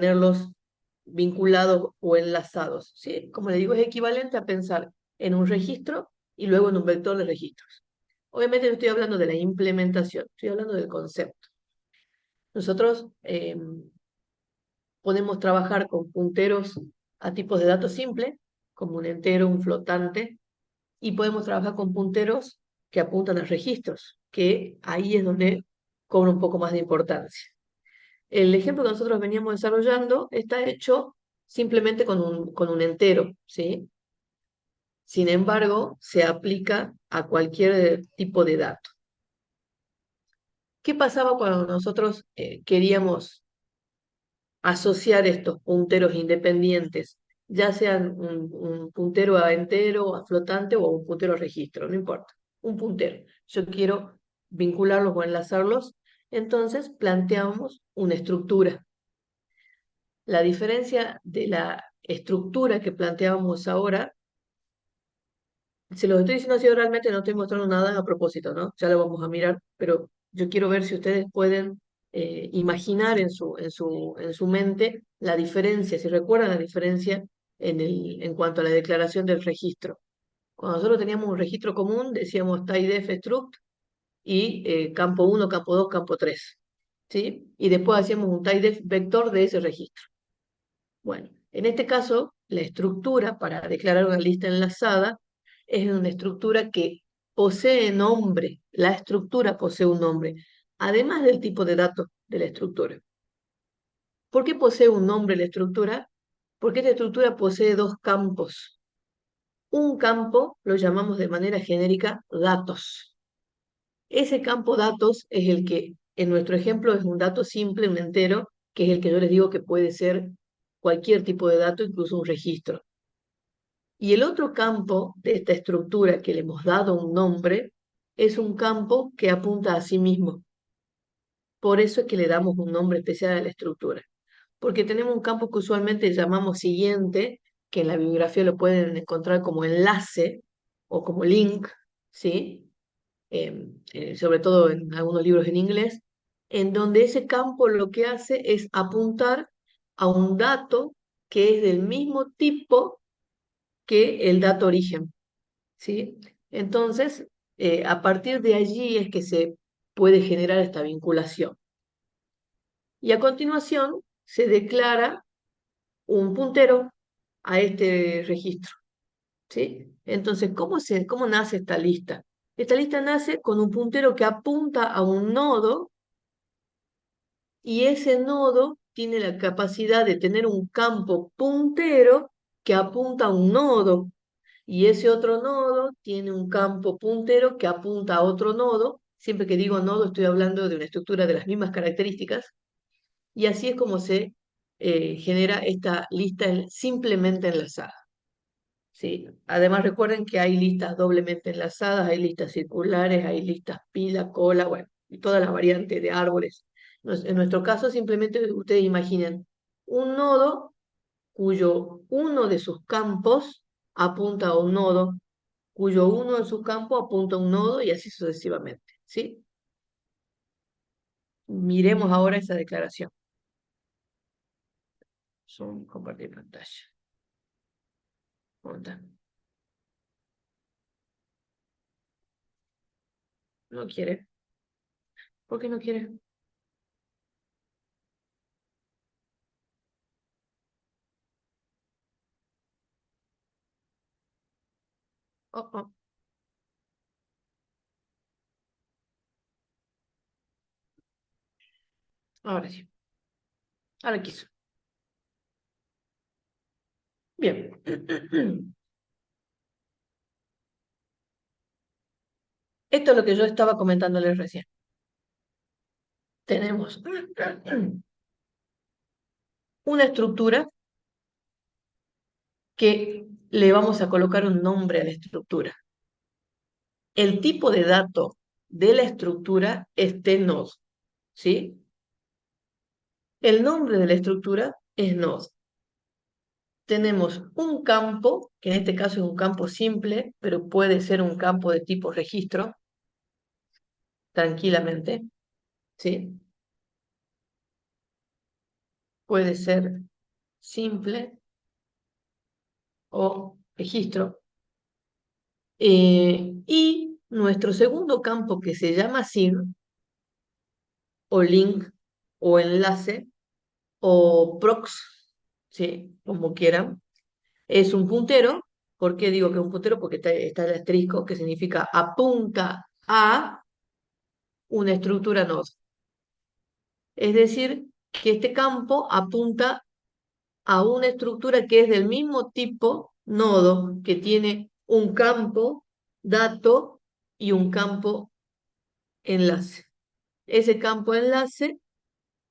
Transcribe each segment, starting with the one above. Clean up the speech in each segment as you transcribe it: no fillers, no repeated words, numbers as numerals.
tenerlos vinculados o enlazados, ¿sí? Como le digo, es equivalente a pensar en un registro y luego en un vector de registros. Obviamente no estoy hablando de la implementación, estoy hablando del concepto. Nosotros podemos trabajar con punteros a tipos de datos simples, como un entero, un flotante, y podemos trabajar con punteros que apuntan a registros, que ahí es donde cobra un poco más de importancia. El ejemplo que nosotros veníamos desarrollando está hecho simplemente con un entero, ¿sí? Sin embargo, se aplica a cualquier tipo de dato. ¿Qué pasaba cuando nosotros queríamos asociar estos punteros independientes, ya sean un puntero a entero, a flotante o un puntero a registro, no importa, un puntero? Yo quiero vincularlos o enlazarlos, entonces planteamos una estructura. La diferencia de la estructura que planteábamos ahora, se los estoy diciendo así oralmente, no estoy mostrando nada a propósito, ¿no? Ya lo vamos a mirar, pero yo quiero ver si ustedes pueden imaginar en su mente la diferencia, si recuerdan la diferencia en cuanto a la declaración del registro. Cuando nosotros teníamos un registro común, decíamos typedef struct y campo 1, campo 2, campo 3, ¿sí? Y después hacíamos un typedef vector de ese registro. Bueno, en este caso, la estructura para declarar una lista enlazada es una estructura que posee nombre. La estructura posee un nombre, además del tipo de datos de la estructura. ¿Por qué posee un nombre la estructura? Porque esta estructura posee dos campos. Un campo lo llamamos de manera genérica datos. Ese campo datos es el que, en nuestro ejemplo, es un dato simple, un entero, que es el que yo les digo que puede ser cualquier tipo de dato, incluso un registro. Y el otro campo de esta estructura que le hemos dado un nombre es un campo que apunta a sí mismo. Por eso es que le damos un nombre especial a la estructura. Porque tenemos un campo que usualmente llamamos siguiente, que en la bibliografía lo pueden encontrar como enlace o como link, ¿sí? Sobre todo en algunos libros en inglés, en donde ese campo lo que hace es apuntar a un dato que es del mismo tipo que el dato origen, ¿sí? Entonces, a partir de allí es que se puede generar esta vinculación. Y a continuación se declara un puntero a este registro, ¿sí? Entonces, ¿cómo nace esta lista? Esta lista nace con un puntero que apunta a un nodo y ese nodo tiene la capacidad de tener un campo puntero que apunta a un nodo y ese otro nodo tiene un campo puntero que apunta a otro nodo. Siempre que digo nodo estoy hablando de una estructura de las mismas características y así es como se genera esta lista simplemente enlazada, ¿sí? Además recuerden que hay listas doblemente enlazadas, hay listas circulares, hay listas pila, cola, bueno, y todas las variantes de árboles. En nuestro caso simplemente ustedes imaginen un nodo cuyo uno de sus campos apunta a un nodo, cuyo uno de sus campos apunta a un nodo y así sucesivamente, ¿sí? Miremos ahora esa declaración. Zoom, compartir pantalla. ¿Cómo está? No quiere. ¿Por qué no quiere? Oh, oh. Ahora sí. Ahora quiso. Bien. Esto es lo que yo estaba comentándoles recién. Tenemos una estructura que le vamos a colocar un nombre a la estructura. El tipo de dato de la estructura es tnode, ¿sí? El nombre de la estructura es node. Tenemos un campo, que en este caso es un campo simple, pero puede ser un campo de tipo registro, tranquilamente, ¿sí? puede ser simple o registro. Y nuestro segundo campo, que se llama sig, o link, o enlace, o prox, ¿sí? Como quieran, es un puntero. ¿Por qué digo que es un puntero? Porque está el asterisco, que significa apunta a una estructura node. Es decir, que este campo apunta a una estructura que es del mismo tipo nodo, que tiene un campo dato y un campo enlace. Ese campo enlace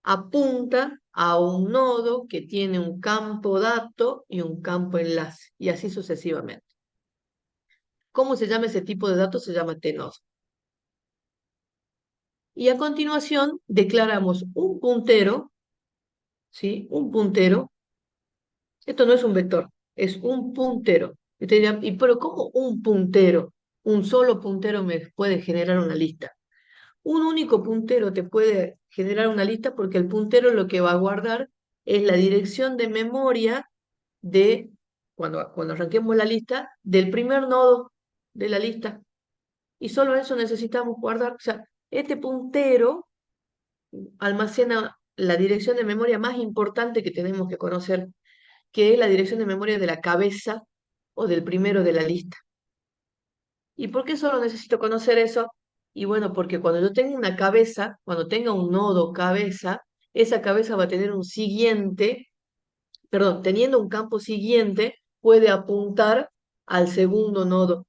apunta a un nodo que tiene un campo dato y un campo enlace, y así sucesivamente. ¿Cómo se llama ese tipo de datos? Se llama tnodo. Y a continuación declaramos un puntero, ¿sí? Un puntero. Esto no es un vector, es un puntero. Y ustedes dirán, ¿y pero cómo un puntero? Un solo puntero me puede generar una lista. Un único puntero te puede generar una lista porque el puntero lo que va a guardar es la dirección de memoria de, cuando arranquemos la lista, del primer nodo de la lista. Y solo eso necesitamos guardar. O sea, este puntero almacena la dirección de memoria más importante que tenemos que conocer, que es la dirección de memoria de la cabeza o del primero de la lista. ¿Y por qué solo necesito conocer eso? Y bueno, porque cuando yo tenga una cabeza, cuando tenga un nodo cabeza, esa cabeza va a tener un siguiente, perdón, teniendo un campo siguiente, puede apuntar al segundo nodo.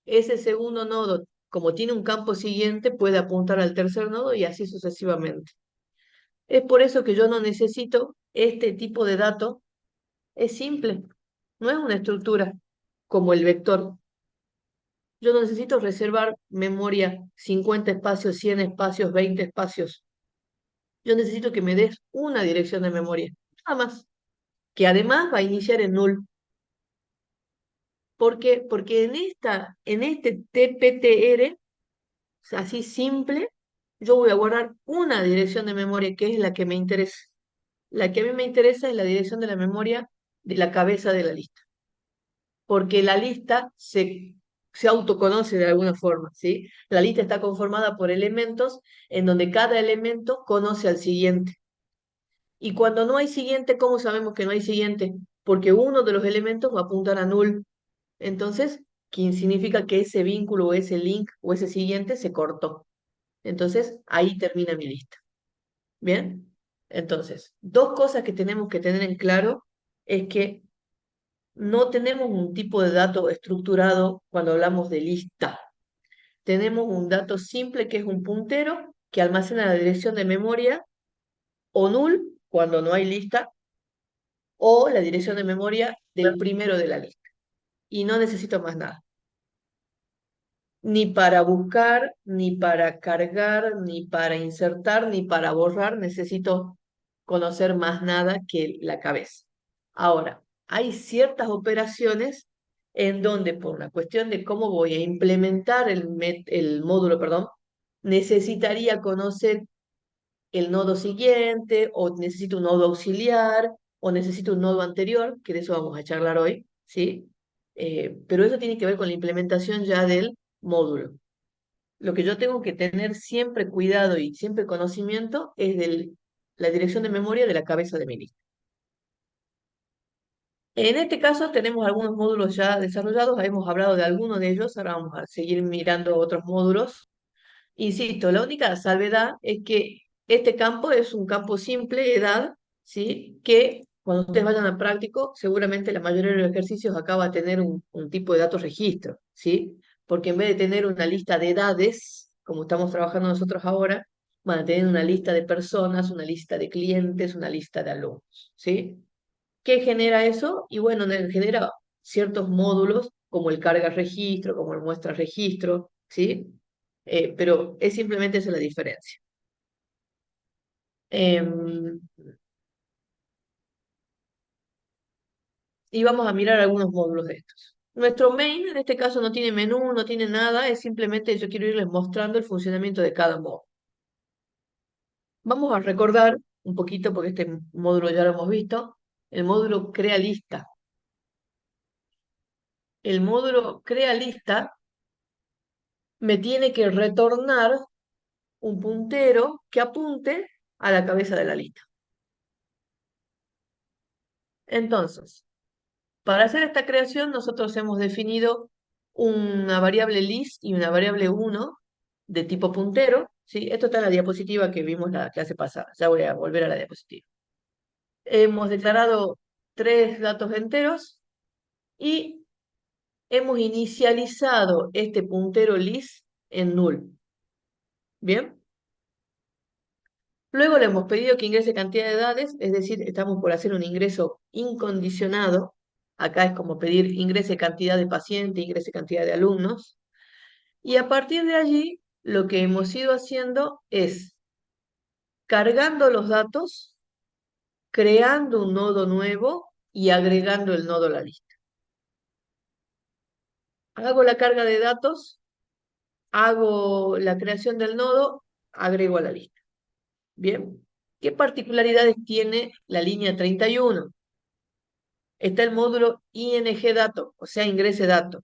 Ese segundo nodo, como tiene un campo siguiente, puede apuntar al tercer nodo y así sucesivamente. Es por eso que yo no necesito este tipo de dato. Es simple, no es una estructura como el vector. Yo no necesito reservar memoria 50 espacios, 100 espacios, 20 espacios. Yo necesito que me des una dirección de memoria, nada más, que además va a iniciar en null. ¿Por qué? Porque en este TPTR, así simple, yo voy a guardar una dirección de memoria que es la que me interesa. La que a mí me interesa es la dirección de la memoria de la cabeza de la lista, porque la lista se autoconoce de alguna forma, ¿sí? La lista está conformada por elementos en donde cada elemento conoce al siguiente. Y cuando no hay siguiente, ¿cómo sabemos que no hay siguiente? Porque uno de los elementos va a apuntar a null. Entonces, ¿qué significa que ese vínculo o ese link o ese siguiente se cortó? Entonces, ahí termina mi lista. ¿Bien? Entonces, dos cosas que tenemos que tener en claro es que no tenemos un tipo de dato estructurado cuando hablamos de lista. Tenemos un dato simple que es un puntero que almacena la dirección de memoria o null cuando no hay lista o la dirección de memoria del primero de la lista. Y no necesito más nada. Ni para buscar, ni para cargar, ni para insertar, ni para borrar, necesito conocer más nada que la cabeza. Ahora, hay ciertas operaciones en donde por una cuestión de cómo voy a implementar el módulo, perdón, necesitaría conocer el nodo siguiente, o necesito un nodo auxiliar, o necesito un nodo anterior, que de eso vamos a charlar hoy, ¿sí? Pero eso tiene que ver con la implementación ya del módulo. Lo que yo tengo que tener siempre cuidado y siempre conocimiento es de la dirección de memoria de la cabeza de mi lista. En este caso tenemos algunos módulos ya desarrollados, hemos hablado de algunos de ellos, ahora vamos a seguir mirando otros módulos. Insisto, la única salvedad es que este campo es un campo simple, edad, ¿sí? Que cuando ustedes vayan a práctico, seguramente la mayoría de los ejercicios acá va a tener un tipo de datos registro, ¿sí? Porque en vez de tener una lista de edades, como estamos trabajando nosotros ahora, van a tener una lista de personas, una lista de clientes, una lista de alumnos, ¿sí? ¿Qué genera eso? Y bueno, genera ciertos módulos como el carga registro, como el muestra registro, ¿sí? Pero es simplemente esa la diferencia. Em, y vamos a mirar algunos módulos de estos. Nuestro main en este caso no tiene menú, no tiene nada, es simplemente yo quiero irles mostrando el funcionamiento de cada módulo. Vamos a recordar un poquito porque este módulo ya lo hemos visto, el módulo crea lista. El módulo crea lista me tiene que retornar un puntero que apunte a la cabeza de la lista. Entonces, para hacer esta creación, nosotros hemos definido una variable list y una variable 1 de tipo puntero, ¿sí? Esto está en la diapositiva que vimos la clase pasada. Ya voy a volver a la diapositiva. Hemos declarado 3 datos enteros y hemos inicializado este puntero list en null. ¿Bien? Luego le hemos pedido que ingrese cantidad de edades, es decir, estamos por hacer un ingreso incondicionado. Acá es como pedir ingrese cantidad de pacientes, ingrese cantidad de alumnos. Y a partir de allí, lo que hemos ido haciendo es cargando los datos, creando un nodo nuevo y agregando el nodo a la lista. Hago la carga de datos, hago la creación del nodo, agrego a la lista. Bien, ¿qué particularidades tiene la línea 31? Está el módulo ing dato, o sea, ingrese dato.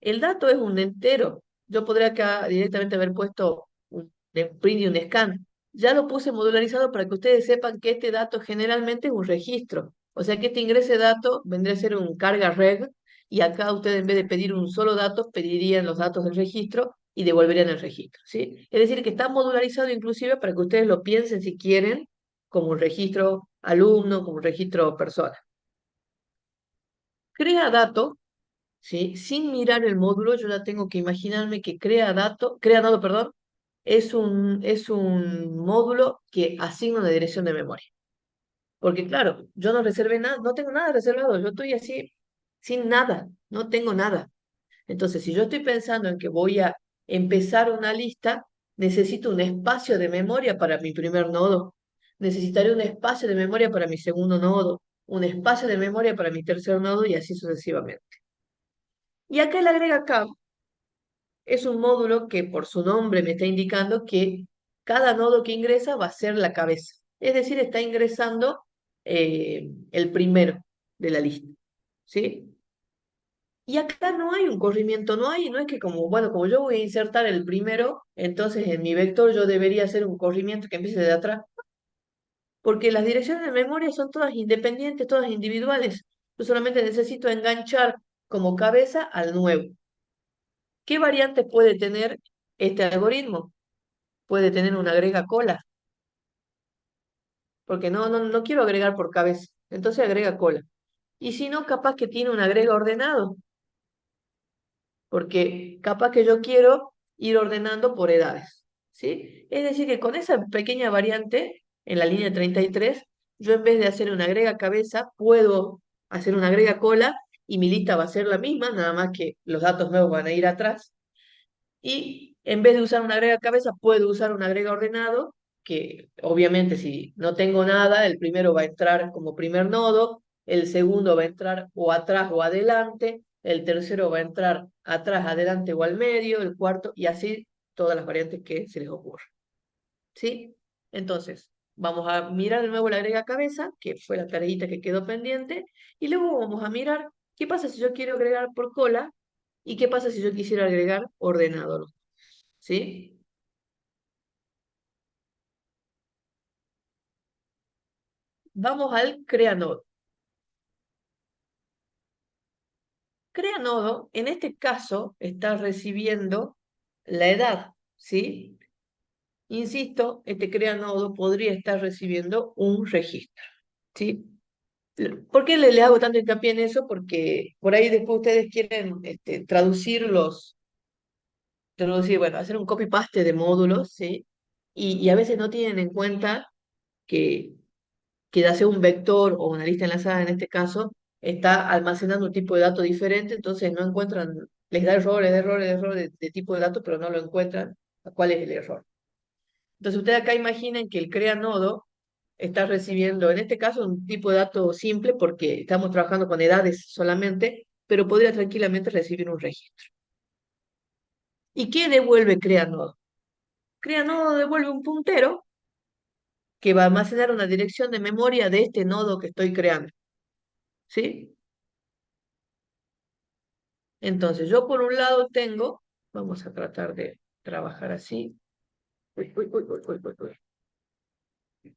El dato es un entero. Yo podría acá directamente haber puesto un print y un scan. Ya lo puse modularizado para que ustedes sepan que este dato generalmente es un registro. O sea que este ingrese dato vendría a ser un carga reg y acá ustedes en vez de pedir un solo dato, pedirían los datos del registro y devolverían el registro, ¿sí? Es decir, que está modularizado inclusive para que ustedes lo piensen si quieren como un registro alumno, como un registro persona. Crea dato, ¿sí? Sin mirar el módulo, yo ya tengo que imaginarme que crea dato, perdón, es un módulo que asigna una dirección de memoria. Porque claro, yo no reservé nada, no tengo nada reservado, yo estoy así, sin nada, no tengo nada. Entonces, si yo estoy pensando en que voy a empezar una lista, necesito un espacio de memoria para mi primer nodo, necesitaré un espacio de memoria para mi segundo nodo, un espacio de memoria para mi tercer nodo y así sucesivamente. Y acá el agrega cab es un módulo que por su nombre me está indicando que cada nodo que ingresa va a ser la cabeza. Es decir, está ingresando el primero de la lista. ¿Sí? Y acá no hay un corrimiento, no es que como, bueno, como yo voy a insertar el primero, entonces en mi vector yo debería hacer un corrimiento que empiece de atrás, porque las direcciones de memoria son todas independientes, todas individuales. Yo solamente necesito enganchar como cabeza al nuevo. ¿Qué variantes puede tener este algoritmo? Puede tener una agrega cola, porque no quiero agregar por cabeza, entonces agrega cola. Y si no, capaz que tiene un agrega ordenado, porque capaz que yo quiero ir ordenando por edades, ¿sí? Es decir, que con esa pequeña variante en la línea 33, yo en vez de hacer una agrega cabeza, puedo hacer una agrega cola y mi lista va a ser la misma, nada más que los datos nuevos van a ir atrás. Y en vez de usar un agrega cabeza, puedo usar un agrega ordenado, que obviamente si no tengo nada, el primero va a entrar como primer nodo, el segundo va a entrar o atrás o adelante, el tercero va a entrar atrás, adelante o al medio, el cuarto, y así todas las variantes que se les ocurra. ¿Sí? Entonces, vamos a mirar de nuevo la agrega cabeza, que fue la tareita que quedó pendiente, y luego vamos a mirar qué pasa si yo quiero agregar por cola y qué pasa si yo quisiera agregar ordenado. ¿Sí? Vamos al crea nodo. Crea nodo, en este caso, está recibiendo la edad, ¿sí? Insisto, este crea nodo podría estar recibiendo un registro, ¿sí? ¿Por qué le hago tanto hincapié en eso? Porque por ahí después ustedes quieren traducir, bueno, hacer un copy-paste de módulos, ¿sí? Y a veces no tienen en cuenta que ya sea un vector o una lista enlazada en este caso, está almacenando un tipo de dato diferente, entonces no encuentran, les da errores de tipo de dato, pero no lo encuentran a cuál es el error. Entonces ustedes acá imaginen que el crea nodo está recibiendo, en este caso, un tipo de dato simple porque estamos trabajando con edades solamente, pero podría tranquilamente recibir un registro. ¿Y qué devuelve crea nodo? Crea nodo devuelve un puntero que va a almacenar una dirección de memoria de este nodo que estoy creando. ¿Sí? Entonces, yo por un lado tengo, vamos a tratar de trabajar así. Uy, uy, uy, uy, uy, uy, uy.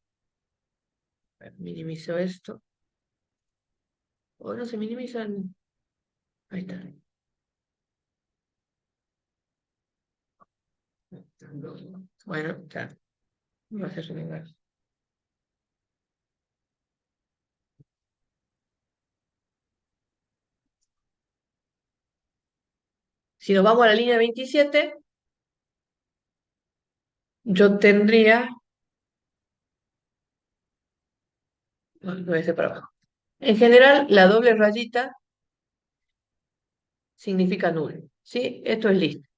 A ver, minimizo esto. O no se minimizan. Ahí está. Bueno, ya. Va a ser similar. Si nos vamos a la línea 27, yo tendría. Bueno, lo voy a hacer para abajo. En general, la doble rayita significa nulo. ¿Sí? Esto es listo.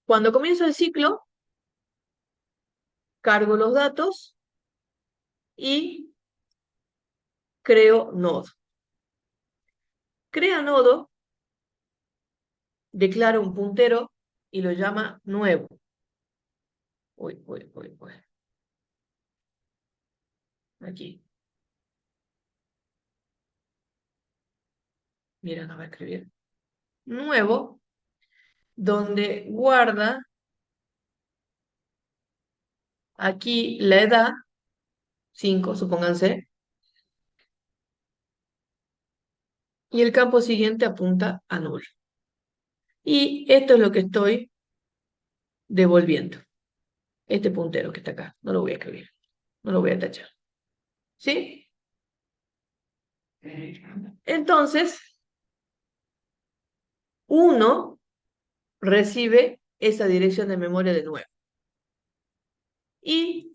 Cuando comienzo el ciclo, cargo los datos y creo nodo. Crea nodo, declara un puntero y lo llama nuevo. Uy, uy, uy, uy. Aquí. Mira, no va a escribir. Nuevo, donde guarda aquí la edad, 5, supónganse, y el campo siguiente apunta a nulo. Y esto es lo que estoy devolviendo. Este puntero que está acá. No lo voy a escribir. No lo voy a tachar. ¿Sí? Entonces, uno recibe esa dirección de memoria de nuevo. Y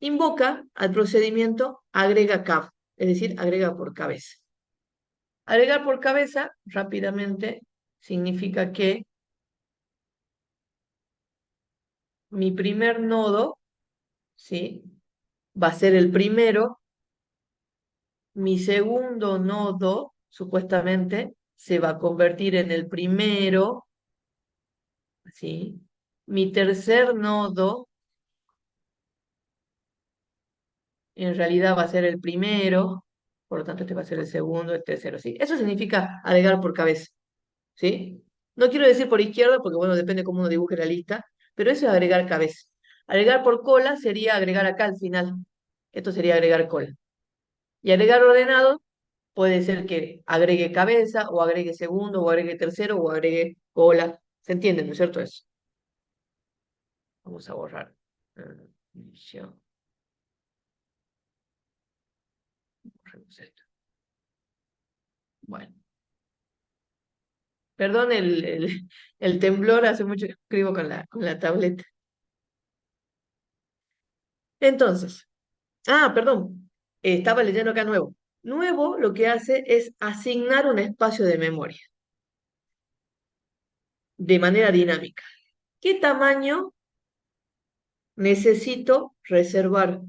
invoca al procedimiento agrega cap, es decir, agrega por cabeza. Agregar por cabeza rápidamente significa que mi primer nodo, ¿sí? Va a ser el primero, mi segundo nodo, supuestamente, se va a convertir en el primero, ¿sí? Mi tercer nodo, en realidad va a ser el primero, por lo tanto este va a ser el segundo, el tercero, ¿sí? Eso significa agregar por cabeza, ¿sí? No quiero decir por izquierda, porque bueno, depende cómo uno dibuje la lista, pero eso es agregar cabeza. Agregar por cola sería agregar acá al final. Esto sería agregar cola. Y agregar ordenado puede ser que agregue cabeza, o agregue segundo, o agregue tercero, o agregue cola. ¿Se entiende, no es cierto eso? Vamos a borrar. Inicio. Borremos esto. Bueno. Perdón el temblor, hace mucho que escribo con la tableta. Entonces, perdón, estaba leyendo acá nuevo. Nuevo lo que hace es asignar un espacio de memoria de manera dinámica. ¿Qué tamaño necesito reservar?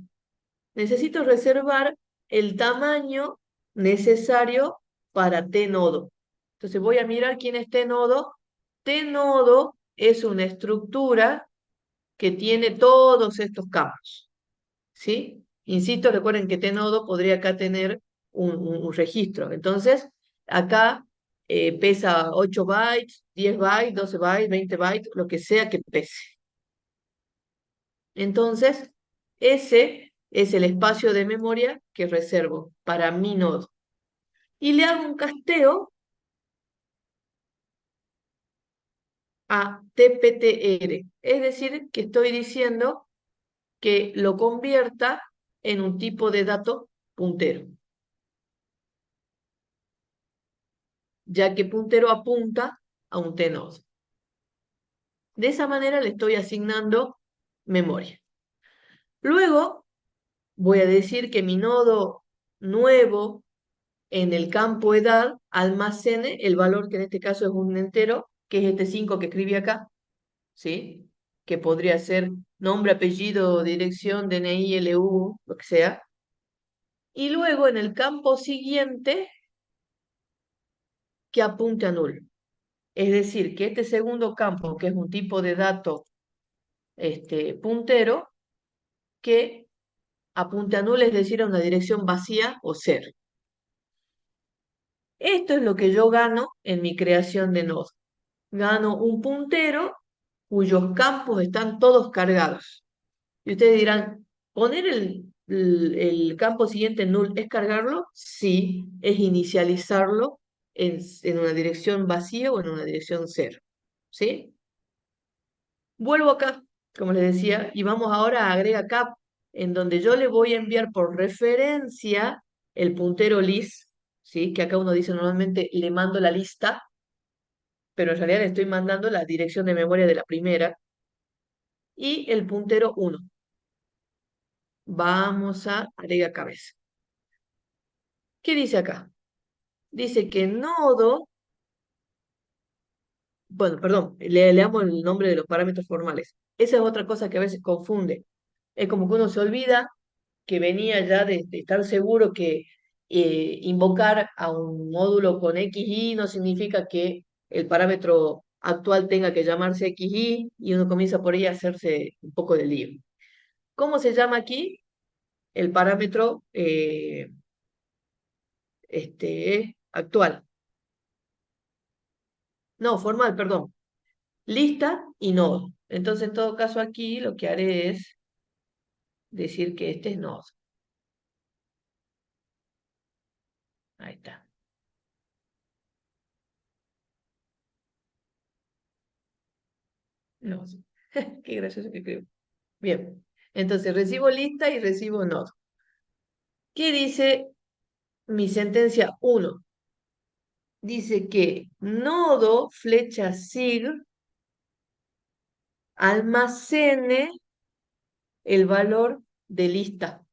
Necesito reservar el tamaño necesario para T nodo. Entonces voy a mirar quién es T nodo. T nodo es una estructura que tiene todos estos campos. ¿Sí? Insisto, recuerden que T-nodo podría acá tener un registro. Entonces, acá pesa 8 bytes, 10 bytes, 12 bytes, 20 bytes, lo que sea que pese. Entonces, ese es el espacio de memoria que reservo para mi nodo. Y le hago un casteo a TPTR. Es decir, que estoy diciendo que lo convierta en un tipo de dato puntero, ya que puntero apunta a un T-nodo. De esa manera le estoy asignando memoria. Luego voy a decir que mi nodo nuevo en el campo edad almacene el valor que en este caso es un entero, que es este 5 que escribí acá, ¿sí? Que podría ser nombre, apellido, dirección, DNI, LU, lo que sea. Y luego en el campo siguiente que apunte a null. Es decir, que este segundo campo, que es un tipo de dato puntero, que apunte a null, es decir, a una dirección vacía o cero. Esto es lo que yo gano en mi creación de nodo. Gano un puntero cuyos campos están todos cargados. Y ustedes dirán, ¿poner el campo siguiente en null es cargarlo? Sí, es inicializarlo en una dirección vacía o en una dirección cero. ¿Sí? Vuelvo acá, como les decía, y vamos ahora a agrega cap, en donde yo le voy a enviar por referencia el puntero list, ¿sí? Que acá uno dice normalmente le mando la lista, pero en realidad le estoy mandando la dirección de memoria de la primera, y el puntero 1. Vamos a agrega cabeza. ¿Qué dice acá? Dice que nodo, bueno, perdón, le leamos el nombre de los parámetros formales. Esa es otra cosa que a veces confunde. Es como que uno se olvida que venía ya de estar seguro que invocar a un módulo con XY no significa que el parámetro actual tenga que llamarse XY y uno comienza por ahí a hacerse un poco de lío. ¿Cómo se llama aquí? El parámetro actual. No, formal, perdón. Lista y nodo. Entonces, en todo caso, aquí lo que haré es decir que este es nodo. Ahí está. No, qué gracioso que creo. Bien. Entonces, recibo lista y recibo nodo. ¿Qué dice mi sentencia 1? Dice que nodo flecha sig almacene el valor de lista.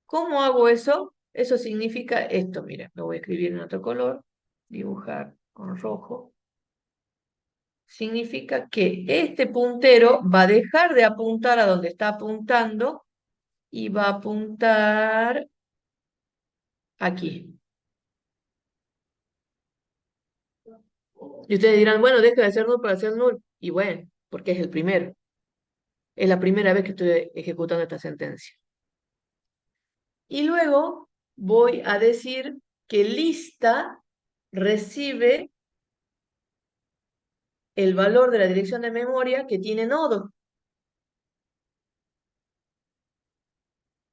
¿Cómo hago eso? Eso significa esto, mira, lo voy a escribir en otro color, dibujar con rojo. Significa que este puntero va a dejar de apuntar a donde está apuntando y va a apuntar aquí. Y ustedes dirán, bueno, deja de ser null para ser null. Y bueno, porque es el primero. Es la primera vez que estoy ejecutando esta sentencia. Y luego voy a decir que lista recibe el valor de la dirección de memoria que tiene nodo.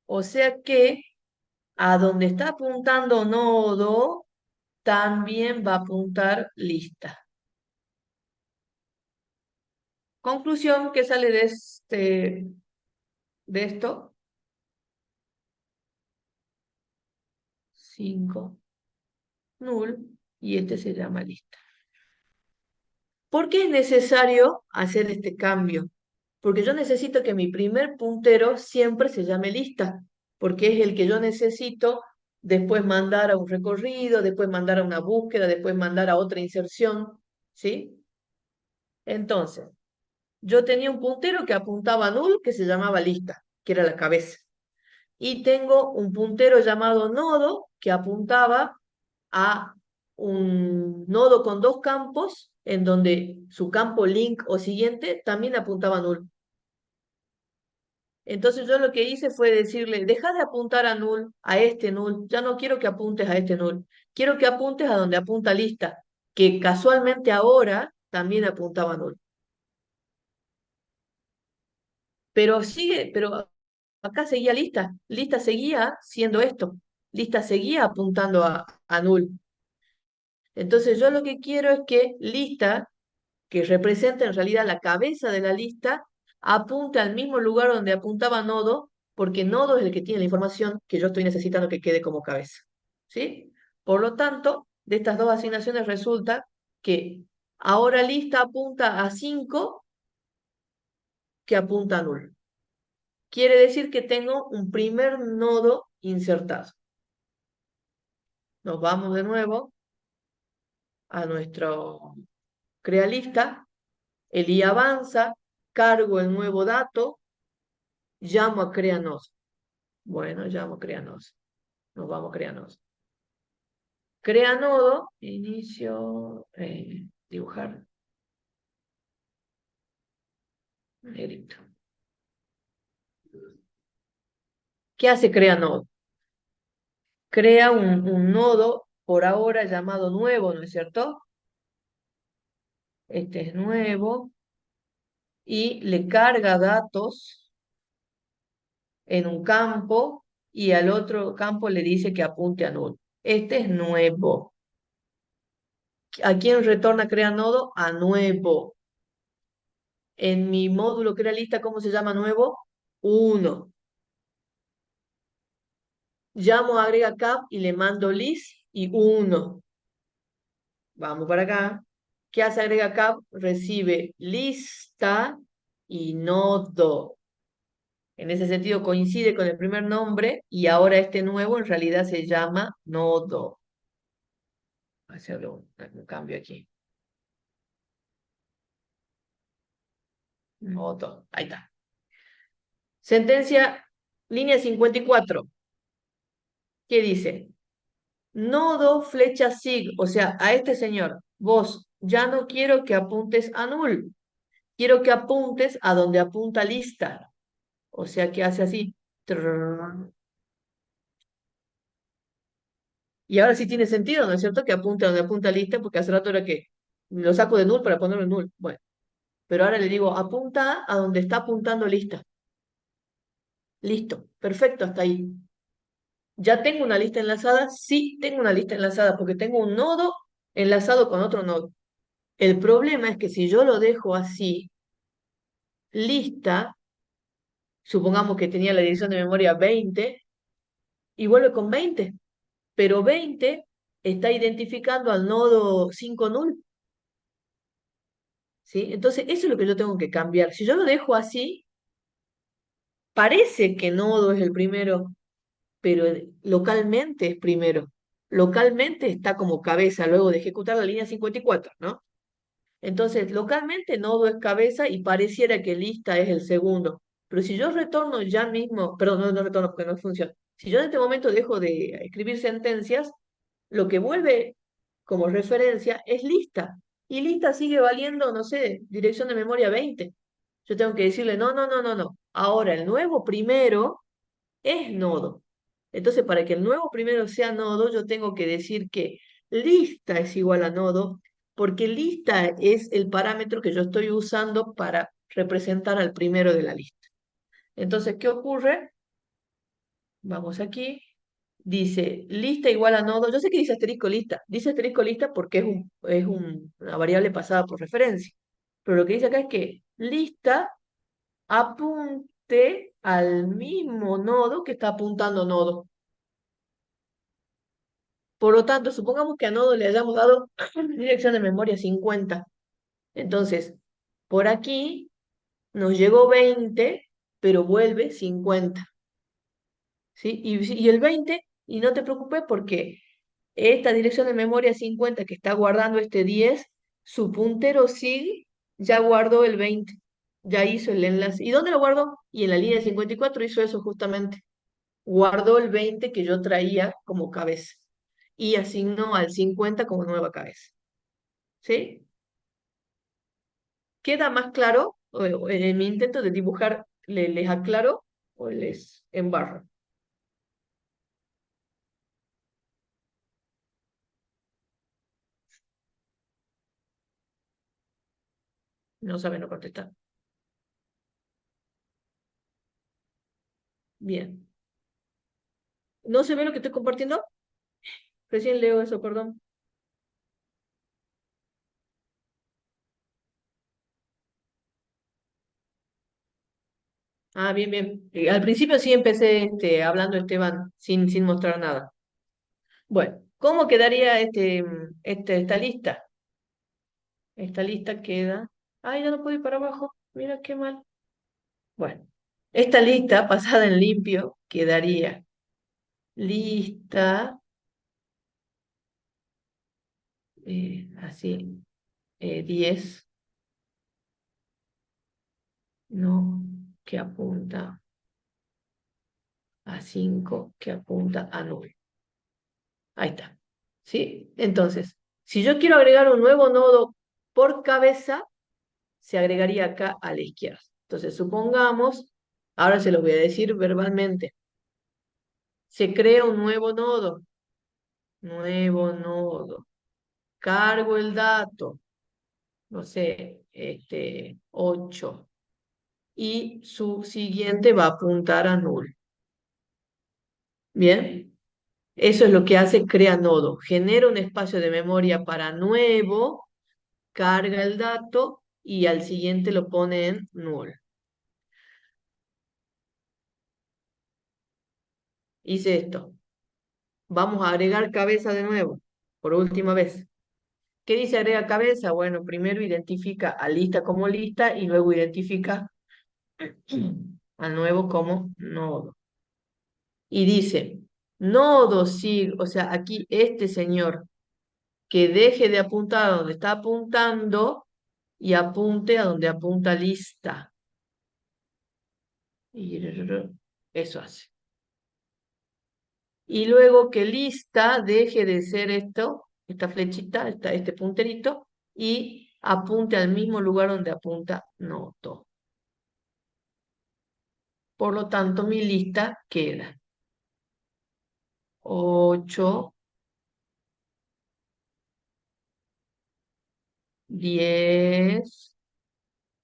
O sea que a donde está apuntando nodo, también va a apuntar lista. Conclusión que sale de esto. 5 null, y este se llama lista. ¿Por qué es necesario hacer este cambio? Porque yo necesito que mi primer puntero siempre se llame lista, porque es el que yo necesito después mandar a un recorrido, después mandar a una búsqueda, después mandar a otra inserción, ¿sí? Entonces, yo tenía un puntero que apuntaba a null, que se llamaba lista, que era la cabeza. Y tengo un puntero llamado nodo, que apuntaba a un nodo con dos campos, en donde su campo link o siguiente también apuntaba a null. Entonces yo lo que hice fue decirle, deja de apuntar a null, a este null, ya no quiero que apuntes a este null, quiero que apuntes a donde apunta lista, que casualmente ahora también apuntaba a null. Pero acá seguía lista, lista seguía siendo esto, lista seguía apuntando a null. Entonces yo lo que quiero es que lista, que representa en realidad la cabeza de la lista, apunte al mismo lugar donde apuntaba nodo, porque nodo es el que tiene la información que yo estoy necesitando que quede como cabeza. ¿Sí? Por lo tanto, de estas dos asignaciones resulta que ahora lista apunta a 5 que apunta a null. Quiere decir que tengo un primer nodo insertado. Nos vamos de nuevo a nuestro crea lista, el i avanza, cargo el nuevo dato, llamo a creanos. Bueno, llamo a creanos. Nos vamos a creanos. Crea nodo, inicio, dibujar, negrito. ¿Qué hace crea nodo? Crea un nodo por ahora llamado nuevo, ¿no es cierto? Este es nuevo y le carga datos en un campo y al otro campo le dice que apunte a null. Este es nuevo. ¿A quién retorna crea nodo? A nuevo. En mi módulo crea lista, ¿cómo se llama nuevo? 1. Llamo a agrega cap y le mando list y 1. Vamos para acá. ¿Qué hace agrega cap? Recibe lista y nodo. En ese sentido coincide con el primer nombre y ahora este nuevo en realidad se llama nodo. Voy a hacerle un cambio aquí. Nodo. Ahí está. Sentencia, línea 54. ¿Qué dice? Nodo flecha sig, o sea, a este señor, vos ya no quiero que apuntes a null, quiero que apuntes a donde apunta lista. O sea, que hace así. Trrr. Y ahora sí tiene sentido, ¿no es cierto? Que apunte a donde apunta lista, porque hace rato era que lo saco de null para ponerlo en null. Bueno, pero ahora le digo, apunta a donde está apuntando lista. Listo, perfecto, hasta ahí. ¿Ya tengo una lista enlazada? Sí, tengo una lista enlazada, porque tengo un nodo enlazado con otro nodo. El problema es que si yo lo dejo así, lista, supongamos que tenía la dirección de memoria 20, y vuelve con 20, pero 20 está identificando al nodo 5 null, ¿sí? Entonces, eso es lo que yo tengo que cambiar. Si yo lo dejo así, parece que nodo es el primero, pero localmente es primero. Localmente está como cabeza luego de ejecutar la línea 54, ¿no? Entonces, localmente nodo es cabeza y pareciera que lista es el segundo. Pero si yo retorno ya mismo, perdón, no retorno porque no funciona. Si yo en este momento dejo de escribir sentencias, lo que vuelve como referencia es lista. Y lista sigue valiendo, no sé, dirección de memoria 20. Yo tengo que decirle, no, no, no, no, no. Ahora el nuevo primero es nodo. Entonces, para que el nuevo primero sea nodo, yo tengo que decir que lista es igual a nodo, porque lista es el parámetro que yo estoy usando para representar al primero de la lista. Entonces, ¿qué ocurre? Vamos aquí. Dice lista igual a nodo. Yo sé que dice asterisco lista. Dice asterisco lista porque una variable pasada por referencia. Pero lo que dice acá es que lista apunte al mismo nodo que está apuntando nodo. Por lo tanto, supongamos que a nodo le hayamos dado dirección de memoria 50. Entonces, por aquí nos llegó 20, pero vuelve 50. ¿Sí? Y el 20, y no te preocupes porque esta dirección de memoria 50 que está guardando este 10, su puntero SIG ya guardó el 20, ya hizo el enlace. ¿Y dónde lo guardó? Y en la línea 54 hizo eso justamente. Guardó el 20 que yo traía como cabeza y asignó al 50 como nueva cabeza. ¿Sí? ¿Queda más claro? O en mi intento de dibujar, ¿les aclaro o les embarro? No saben, no contestar. Bien. ¿No se ve lo que estoy compartiendo? Recién leo eso, perdón. Ah, bien, bien. Al principio sí empecé hablando Esteban sin mostrar nada. Bueno, ¿cómo quedaría esta lista? Esta lista queda. Ay, ya no puedo ir para abajo. Mira qué mal. Bueno, esta lista pasada en limpio quedaría lista, así, 10, no, que apunta a 5, que apunta a 9. Ahí está. ¿sí? Entonces, si yo quiero agregar un nuevo nodo por cabeza, se agregaría acá a la izquierda. Entonces, supongamos, ahora se lo voy a decir verbalmente, se crea un nuevo nodo, cargo el dato, no sé, 8, y su siguiente va a apuntar a null. ¿Bien? Eso es lo que hace crea nodo. Genera un espacio de memoria para nuevo, carga el dato y al siguiente lo pone en null. Hice esto. Vamos a agregar cabeza de nuevo, por última vez. ¿Qué dice agrega cabeza? Bueno, primero identifica a lista como lista y luego identifica al nuevo como nodo. Y dice, nodo sig, o sea, aquí este señor que deje de apuntar a donde está apuntando y apunte a donde apunta lista. Y eso hace. Y luego que lista deje de ser esto, esta flechita, este punterito, y apunte al mismo lugar donde apunta nodo. Por lo tanto, mi lista queda 8, 10,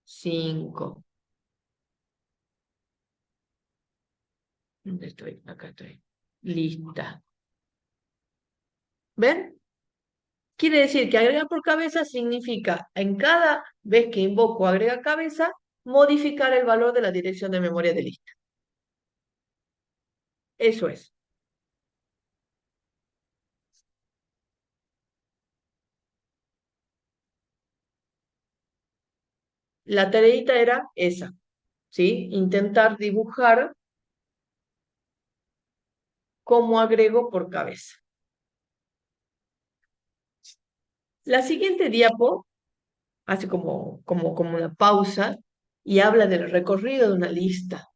5. ¿Dónde estoy? Acá estoy. Lista. ¿Ven? Quiere decir que agregar por cabeza significa en cada vez que invoco agrega cabeza, modificar el valor de la dirección de memoria de lista. Eso es. La tareita era esa, ¿sí? Intentar dibujar cómo agrego por cabeza. La siguiente diapo hace como una pausa y habla del recorrido de una lista.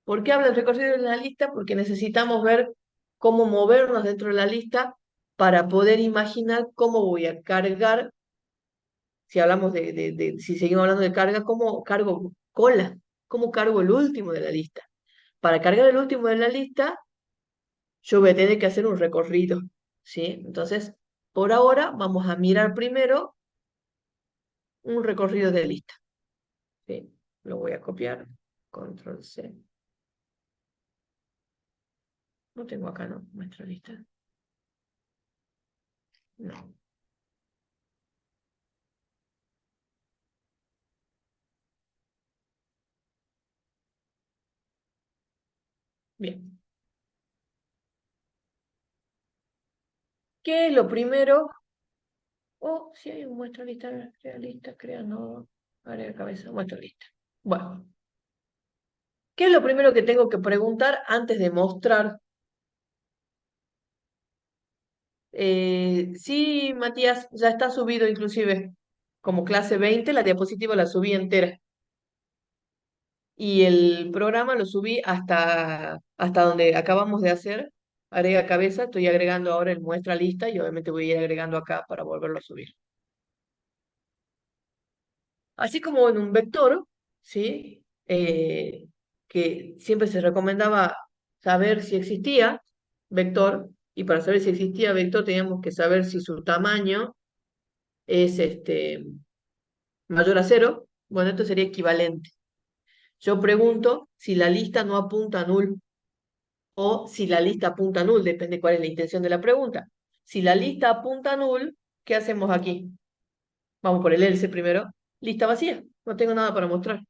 ¿Por qué habla del recorrido de una lista? Porque necesitamos ver cómo movernos dentro de la lista para poder imaginar cómo voy a cargar, si hablamos si seguimos hablando de carga, cómo cargo cola, cómo cargo el último de la lista. Para cargar el último de la lista, yo voy a tener que hacer un recorrido, ¿sí? Entonces, por ahora vamos a mirar primero un recorrido de lista, ¿sí? Lo voy a copiar, control C. No tengo acá, ¿no? Nuestra lista. No. Bien. ¿Qué es lo primero? Oh, si hay un muestra lista, crea nodo, agrega cabeza, muestra lista. Bueno, ¿qué es lo primero que tengo que preguntar antes de mostrar? Sí, Matías, ya está subido inclusive. Como clase 20, la diapositiva la subí entera. Y el programa lo subí hasta donde acabamos de hacer. Agrega cabeza, estoy agregando ahora el muestra lista y obviamente voy a ir agregando acá para volverlo a subir. Así como en un vector, ¿sí? Que siempre se recomendaba saber si existía vector, y para saber si existía vector teníamos que saber si su tamaño es mayor a cero. Bueno, esto sería equivalente. Yo pregunto si la lista no apunta a null o si la lista apunta a null, depende cuál es la intención de la pregunta. Si la lista apunta a null, ¿qué hacemos aquí? Vamos por el else primero. Lista vacía, no tengo nada para mostrar.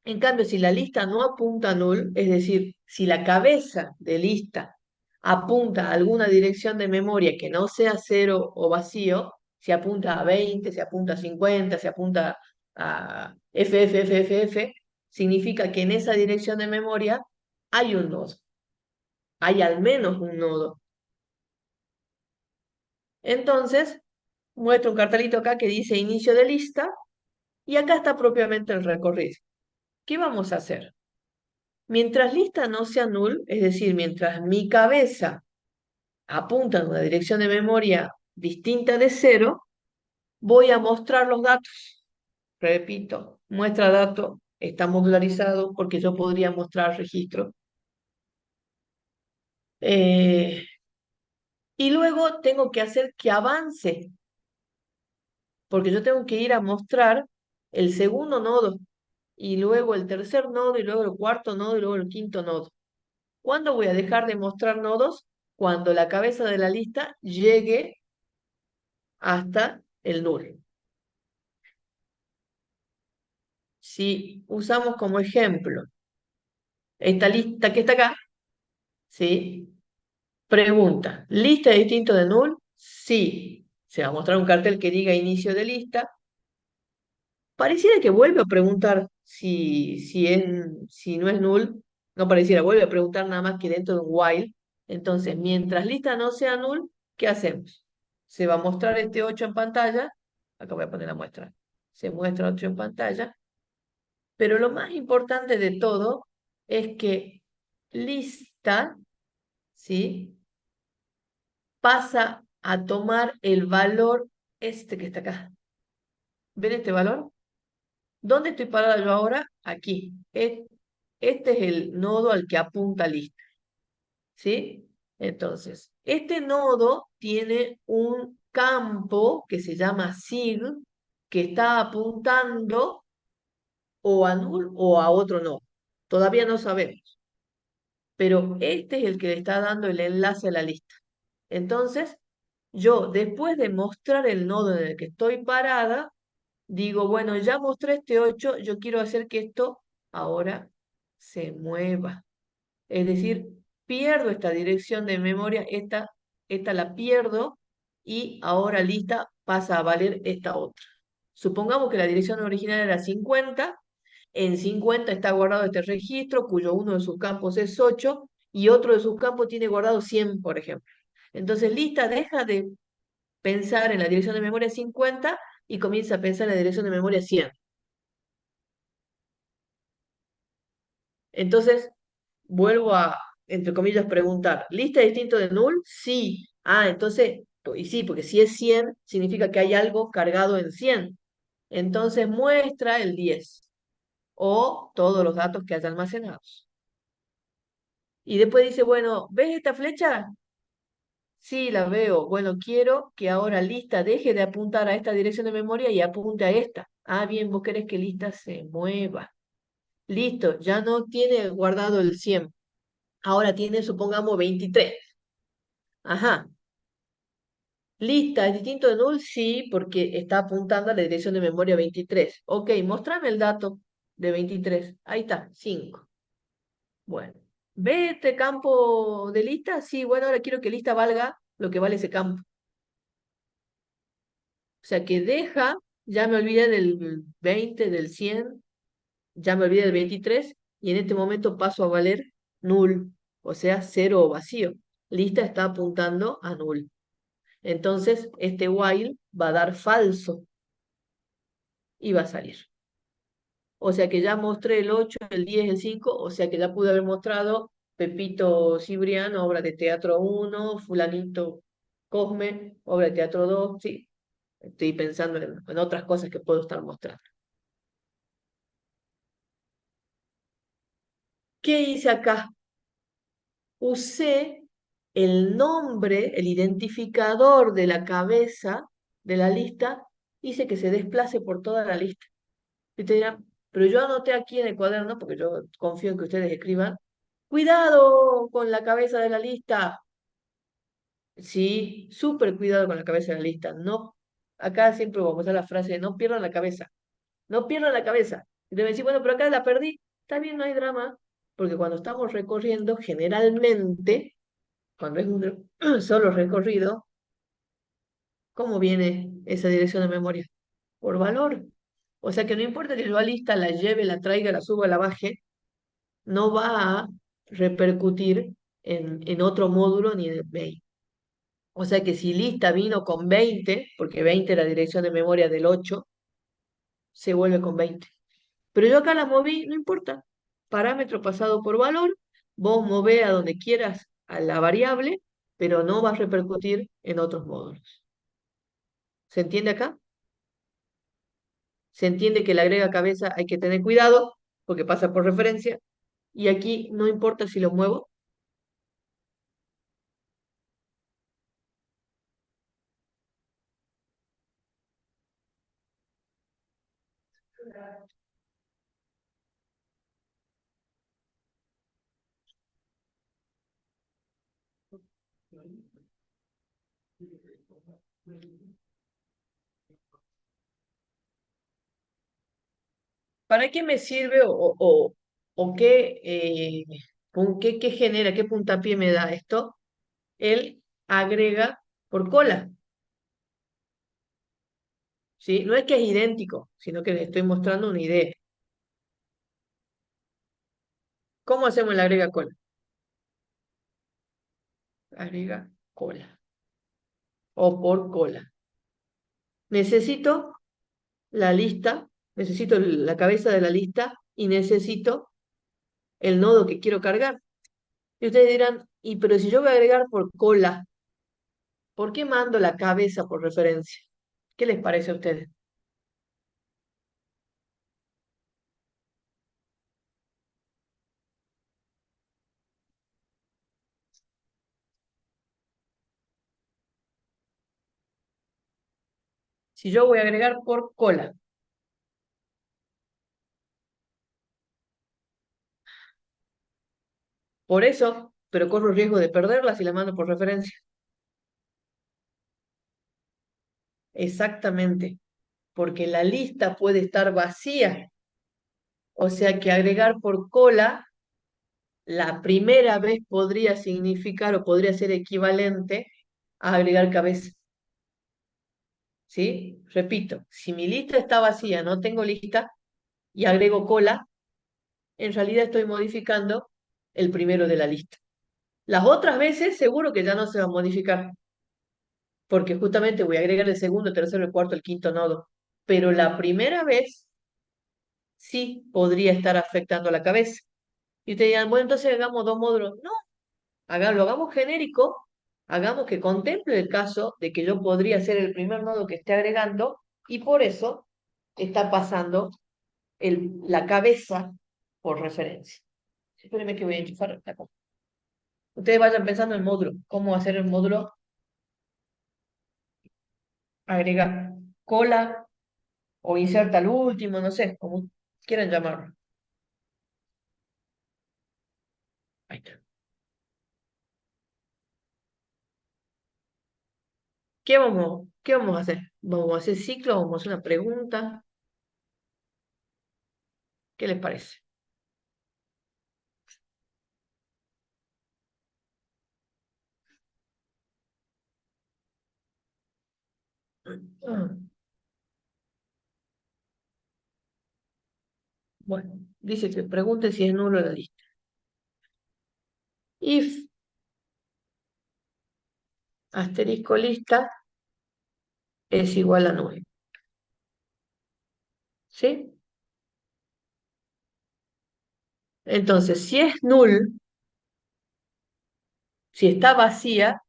En cambio, si la lista no apunta a null, es decir, si la cabeza de lista apunta a alguna dirección de memoria que no sea cero o vacío, si apunta a 20, si apunta a 50, si apunta a FFFFF, significa que en esa dirección de memoria hay un nodo, hay al menos un nodo. Entonces, muestro un cartelito acá que dice inicio de lista y acá está propiamente el recorrido. ¿Qué vamos a hacer? Mientras lista no sea null, es decir, mientras mi cabeza apuntan a una dirección de memoria distinta de 0, voy a mostrar los datos. Repito, muestra dato está modularizado porque yo podría mostrar registro. Eh, y luego tengo que hacer que avance, porque yo tengo que ir a mostrar el segundo nodo, y luego el tercer nodo, y luego el cuarto nodo, y luego el quinto nodo. ¿Cuándo voy a dejar de mostrar nodos? Cuando la cabeza de la lista llegue hasta el null. Si usamos como ejemplo esta lista que está acá, ¿sí? Pregunta, ¿lista distinto de null? Sí. Se va a mostrar un cartel que diga inicio de lista. Pareciera que vuelve a preguntar si no es null. No pareciera, vuelve a preguntar nada más que dentro de un while. Entonces, mientras lista no sea null, ¿qué hacemos? Se va a mostrar este 8 en pantalla. Acá voy a poner la muestra. Se muestra 8 en pantalla. Pero lo más importante de todo es que lista, ¿sí? Pasa a tomar el valor este que está acá. ¿Ven este valor? ¿Dónde estoy parada yo ahora? Aquí. Este es el nodo al que apunta lista. ¿Sí? Entonces, este nodo tiene un campo que se llama sig, que está apuntando o a null o a otro nodo. Todavía no sabemos, pero este es el que le está dando el enlace a la lista. Entonces, yo después de mostrar el nodo en el que estoy parada, digo, bueno, ya mostré este 8, yo quiero hacer que esto ahora se mueva. Es decir, pierdo esta dirección de memoria, esta la pierdo y ahora lista pasa a valer esta otra. Supongamos que la dirección original era 50, en 50 está guardado este registro, cuyo uno de sus campos es 8 y otro de sus campos tiene guardado 100, por ejemplo. Entonces lista deja de pensar en la dirección de memoria 50 y comienza a pensar en la dirección de memoria 100. Entonces, vuelvo a, entre comillas, preguntar, ¿lista distinto de null? Sí. Ah, entonces, y sí, porque si es 100, significa que hay algo cargado en 100. Entonces muestra el 10 o todos los datos que haya almacenados. Y después dice, bueno, ¿ves esta flecha? Sí, la veo. Bueno, quiero que ahora lista deje de apuntar a esta dirección de memoria y apunte a esta. Ah, bien, vos querés que lista se mueva. Listo, ya no tiene guardado el 100. Ahora tiene, supongamos, 23. Ajá. Lista, ¿es distinto de null? Sí, porque está apuntando a la dirección de memoria 23. Ok, mostrame el dato de 23. Ahí está, 5. Bueno. ¿Ve este campo de lista? Sí, bueno, ahora quiero que lista valga lo que vale ese campo. O sea que deja, ya me olvidé del 20, del 100, ya me olvidé del 23, y en este momento paso a valer null, o sea, cero o vacío. Lista está apuntando a null. Entonces, este while va a dar falso y va a salir. O sea que ya mostré el 8, el 10, el 5, o sea que ya pude haber mostrado Pepito Cibrián, obra de teatro 1, Fulanito Cosme, obra de teatro 2, sí. Estoy pensando en otras cosas que puedo estar mostrando. ¿Qué hice acá? Usé el nombre, el identificador de la cabeza de la lista, hice que se desplace por toda la lista. Y te dirán, pero yo anoté aquí en el cuaderno, porque yo confío en que ustedes escriban, cuidado con la cabeza de la lista. Sí, súper cuidado con la cabeza de la lista. No, acá siempre vamos a usar la frase de no pierdan la cabeza. No pierdan la cabeza. Y te decir, bueno, pero acá la perdí. Está bien, no hay drama, porque cuando estamos recorriendo, generalmente, cuando es un solo recorrido, ¿cómo viene esa dirección de memoria? Por valor. O sea que no importa que yo a lista la lleve, la traiga, la suba, la baje, no va a repercutir en otro módulo ni en el main. O sea que si lista vino con 20, porque 20 es la dirección de memoria del 8, se vuelve con 20. Pero yo acá la moví, no importa. Parámetro pasado por valor, vos movés a donde quieras a la variable, pero no va a repercutir en otros módulos. ¿Se entiende acá? Se entiende que la agrega cabeza hay que tener cuidado porque pasa por referencia y aquí no importa si lo muevo. ¿Para qué me sirve o qué, qué genera, qué puntapié me da esto? Él agrega por cola, ¿sí? No es que es idéntico, sino que les estoy mostrando una idea. ¿Cómo hacemos el agrega cola? Agrega cola o por cola. Necesito la lista, necesito la cabeza de la lista y necesito el nodo que quiero cargar. Y ustedes dirán, y pero si yo voy a agregar por cola, ¿por qué mando la cabeza por referencia? ¿Qué les parece a ustedes? Si yo voy a agregar por cola, por eso, pero corro el riesgo de perderla si la mando por referencia. Exactamente, porque la lista puede estar vacía, o sea que agregar por cola la primera vez podría significar o podría ser equivalente a agregar cabeza. ¿Sí? Repito, si mi lista está vacía, no tengo lista y agrego cola, en realidad estoy modificando el primero de la lista. Las otras veces seguro que ya no se va a modificar, porque justamente voy a agregar el segundo, el tercero, el cuarto, el quinto nodo. Pero la primera vez sí podría estar afectando la cabeza. Y te digan, bueno, entonces hagamos dos módulos. No, lo hagamos genérico, hagamos que contemple el caso de que yo podría ser el primer nodo que esté agregando y por eso está pasando la cabeza por referencia. Espérenme que voy a enchufar la cosa. Ustedes vayan pensando en el módulo, cómo hacer el módulo, agregar cola o inserta al último, no sé, como quieran llamarlo. Ahí está. Qué vamos a hacer? ¿Vamos a hacer ciclo? ¿Vamos a hacer una pregunta? ¿Qué les parece? Ah, bueno, dice que pregunte si es nulo la lista. If asterisco lista es igual a 9. ¿Sí? Entonces, si es null, si está vacía,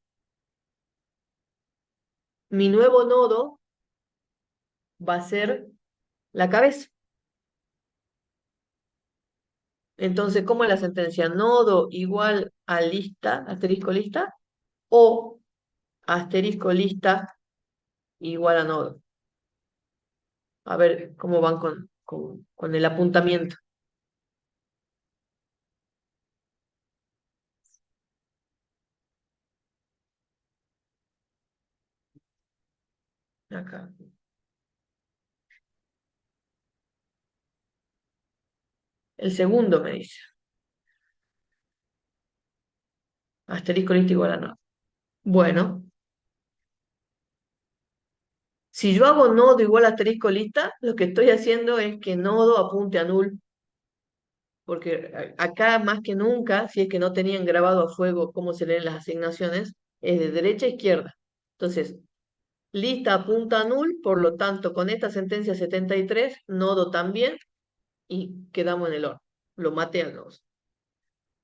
mi nuevo nodo va a ser la cabeza. Entonces, ¿cómo es la sentencia? Nodo igual a lista, asterisco lista, o asterisco lista igual a nodo. A ver cómo van con el apuntamiento. Acá. El segundo me dice, asterisco lista igual a nodo. Bueno, si yo hago nodo igual a asterisco lista, lo que estoy haciendo es que nodo apunte a null, porque acá más que nunca, si es que no tenían grabado a fuego cómo se leen las asignaciones, es de derecha a izquierda. Entonces, lista apunta a null, por lo tanto, con esta sentencia 73, nodo también, y quedamos en el horno. Lo maté al nodo.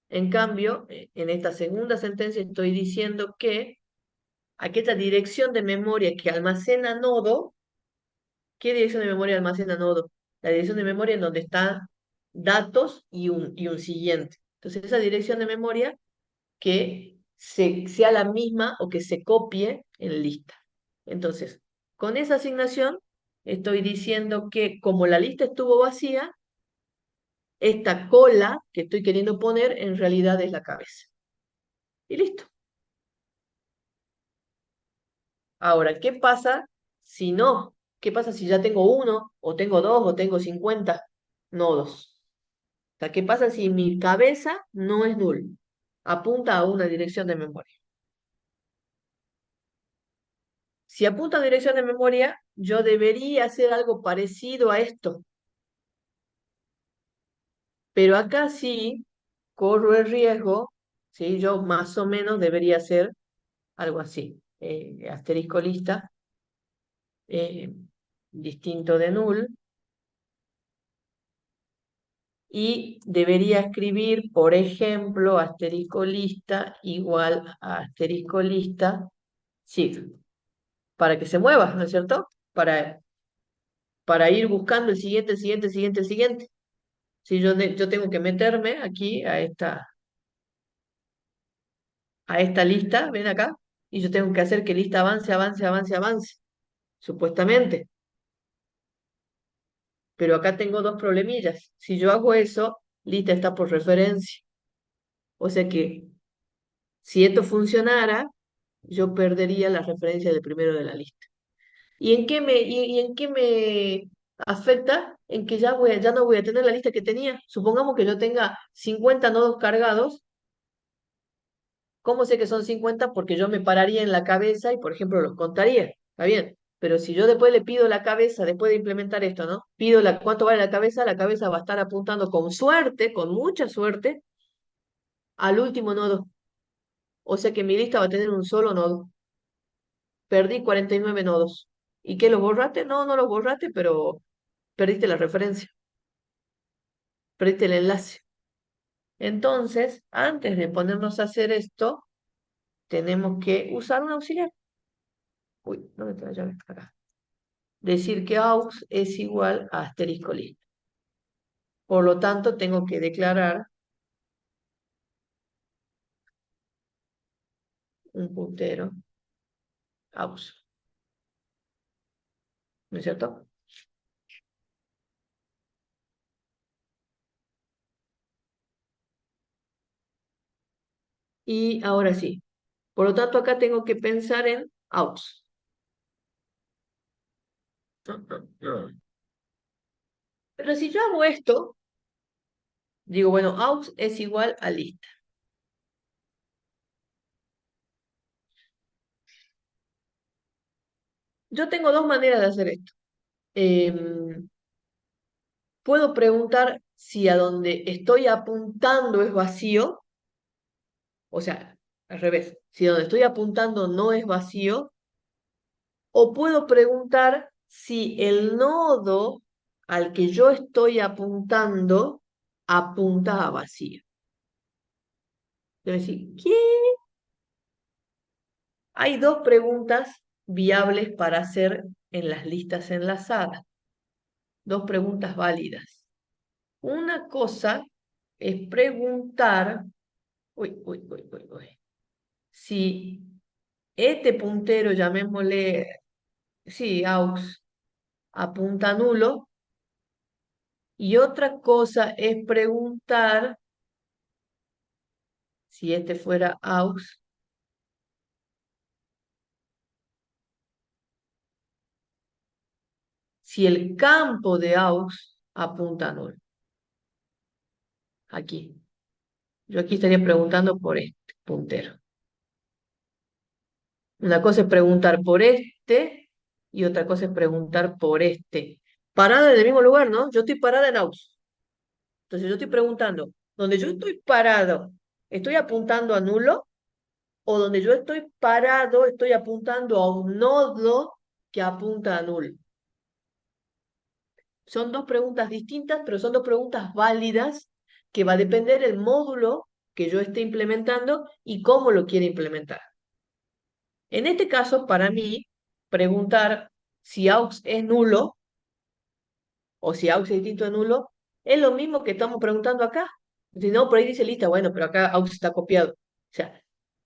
En cambio, en esta segunda sentencia estoy diciendo que aquella dirección de memoria que almacena nodo, ¿qué dirección de memoria almacena nodo? La dirección de memoria en donde están datos y un siguiente. Entonces, esa dirección de memoria que sea la misma o que se copie en lista. Entonces, con esa asignación estoy diciendo que como la lista estuvo vacía, esta cola que estoy queriendo poner en realidad es la cabeza. Y listo. Ahora, ¿qué pasa si no? ¿Qué pasa si ya tengo uno, o tengo dos, o tengo 50 nodos? O sea, ¿qué pasa si mi cabeza no es null? Apunta a una dirección de memoria. Si apunta a dirección de memoria, yo debería hacer algo parecido a esto. Pero acá sí corro el riesgo, ¿sí? Yo más o menos debería hacer algo así. Asterisco lista, eh, distinto de null, y debería escribir, por ejemplo, asterisco lista igual a asterisco lista, sí, para que se mueva, ¿no es cierto? Para ir buscando el siguiente, el siguiente, el siguiente, el siguiente. Si yo tengo que meterme aquí a esta lista, ven acá, y yo tengo que hacer que lista avance, avance, avance, avance, supuestamente. Pero acá tengo dos problemillas. Si yo hago eso, lista está por referencia. O sea que si esto funcionara, yo perdería la referencia del primero de la lista. ¿Y en qué me afecta? En que ya no voy a tener la lista que tenía. Supongamos que yo tenga 50 nodos cargados. ¿Cómo sé que son 50? Porque yo me pararía en la cabeza y, por ejemplo, los contaría. Está bien. Pero si yo después le pido la cabeza, después de implementar esto, ¿no? Pido cuánto vale la cabeza va a estar apuntando con suerte, con mucha suerte, al último nodo. O sea que mi lista va a tener un solo nodo. Perdí 49 nodos. ¿Y qué, los borraste? No, no los borraste, pero perdiste la referencia, perdiste el enlace. Entonces, antes de ponernos a hacer esto, tenemos que usar un auxiliar. Uy, ¿dónde está la llave? Acá. Decir que aux es igual a asterisco lista. Por lo tanto, tengo que declarar un puntero aux. ¿No es cierto? Y ahora sí. Por lo tanto, acá tengo que pensar en aux. Pero si yo hago esto, digo, bueno, aux es igual a lista. Yo tengo dos maneras de hacer esto. Puedo preguntar si a donde estoy apuntando es vacío, o sea, al revés, si donde estoy apuntando no es vacío, o puedo preguntar si el nodo al que yo estoy apuntando apunta a vacío. Debo decir, ¿qué? Hay dos preguntas viables para hacer en las listas enlazadas, dos preguntas válidas. Una cosa es preguntar, si este puntero, llamémosle, sí, aux, apunta nulo, y otra cosa es preguntar, si este fuera aux, si el campo de aux apunta nulo. Aquí. Yo aquí estaría preguntando por este puntero. Una cosa es preguntar por este y otra cosa es preguntar por este. Parada en el mismo lugar, ¿no? Yo estoy parada en aux. Entonces yo estoy preguntando, donde yo estoy parado, ¿estoy apuntando a nulo? O donde yo estoy parado, estoy apuntando a un nodo que apunta a null. Son dos preguntas distintas, pero son dos preguntas válidas que va a depender el módulo que yo esté implementando y cómo lo quiere implementar. En este caso, para mí, preguntar si AUX es nulo o si AUX es distinto de nulo es lo mismo que estamos preguntando acá. Si no, por ahí dice lista, bueno, pero acá AUX está copiado. O sea,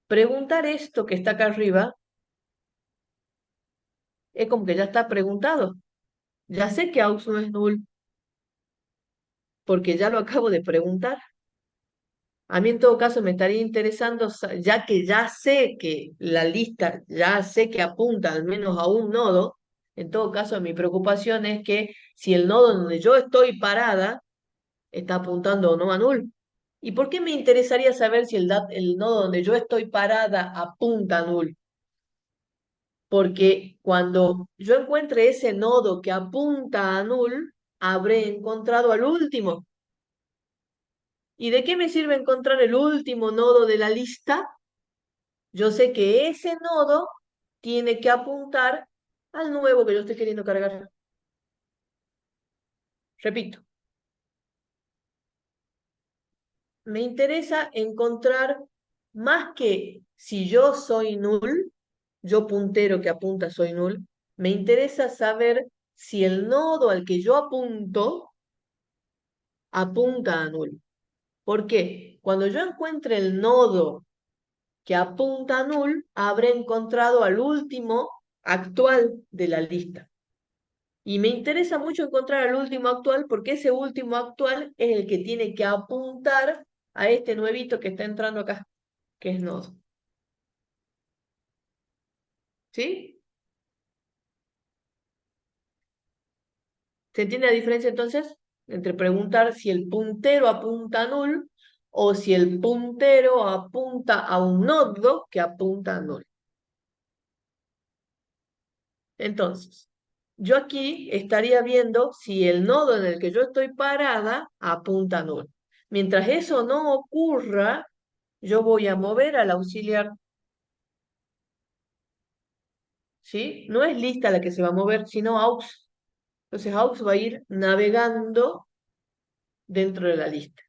preguntar esto que está acá arriba es como que ya está preguntado. Ya sé que AUX no es null porque ya lo acabo de preguntar. A mí en todo caso me estaría interesando, ya que ya sé que la lista, ya sé que apunta al menos a un nodo, en todo caso mi preocupación es que si el nodo donde yo estoy parada está apuntando o no a null. ¿Y por qué me interesaría saber si el nodo donde yo estoy parada apunta a null? Porque cuando yo encuentre ese nodo que apunta a null, habré encontrado al último. ¿Y de qué me sirve encontrar el último nodo de la lista? Yo sé que ese nodo tiene que apuntar al nuevo que yo estoy queriendo cargar. Repito, me interesa encontrar más que si yo soy null, yo puntero que apunta soy null, me interesa saber si el nodo al que yo apunto apunta a null. ¿Por qué? Cuando yo encuentre el nodo que apunta a null, habré encontrado al último actual de la lista. Y me interesa mucho encontrar al último actual porque ese último actual es el que tiene que apuntar a este nuevito que está entrando acá, que es nodo. ¿Sí? ¿Se entiende la diferencia entonces? Entre preguntar si el puntero apunta a null o si el puntero apunta a un nodo que apunta a null. Entonces, yo aquí estaría viendo si el nodo en el que yo estoy parada apunta a null. Mientras eso no ocurra, yo voy a mover al auxiliar, ¿sí? No es lista la que se va a mover, sino aux. Entonces aux va a ir navegando dentro de la lista.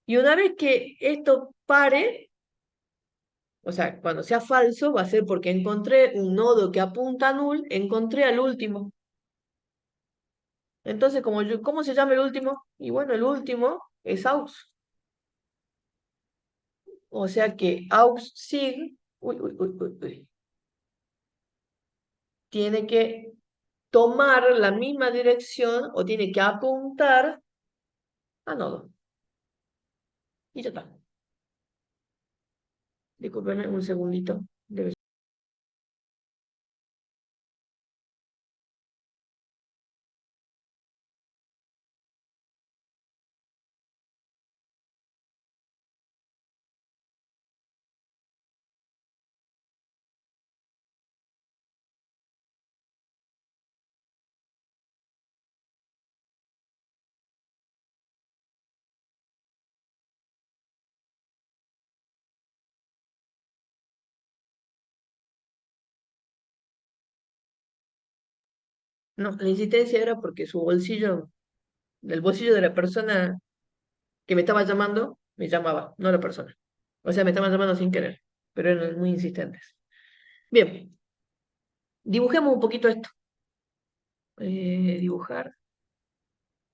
Y una vez que esto pare, o sea, cuando sea falso, va a ser porque encontré un nodo que apunta a null, encontré al último. Entonces, ¿cómo se llama el último? Y bueno, el último es aux. O sea que aux sig, tiene que tomar la misma dirección o tiene que apuntar a nodo. Y ya está. Disculpenme un segundito. No, la insistencia era porque su bolsillo, del bolsillo de la persona que me estaba llamando, me llamaba, no la persona. O sea, me estaban llamando sin querer, pero eran muy insistentes. Bien, dibujemos un poquito esto. Dibujar,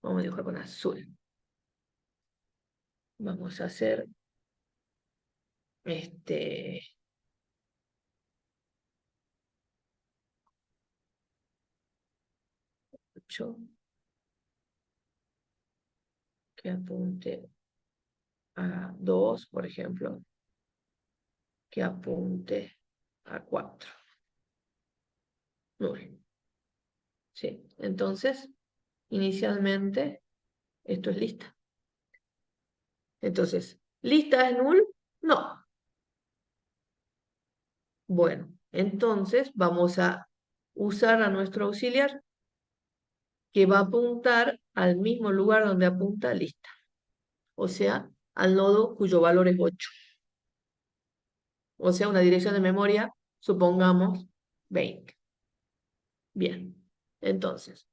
vamos a dibujar con azul. Vamos a hacer este, 8 que apunte a 2, por ejemplo, que apunte a 4. Null. Sí, entonces, inicialmente, esto es lista. Entonces, ¿lista es null? No. Bueno, entonces vamos a usar a nuestro auxiliar que va a apuntar al mismo lugar donde apunta lista. O sea, al nodo cuyo valor es 8. O sea, una dirección de memoria, supongamos, 20. Bien, entonces,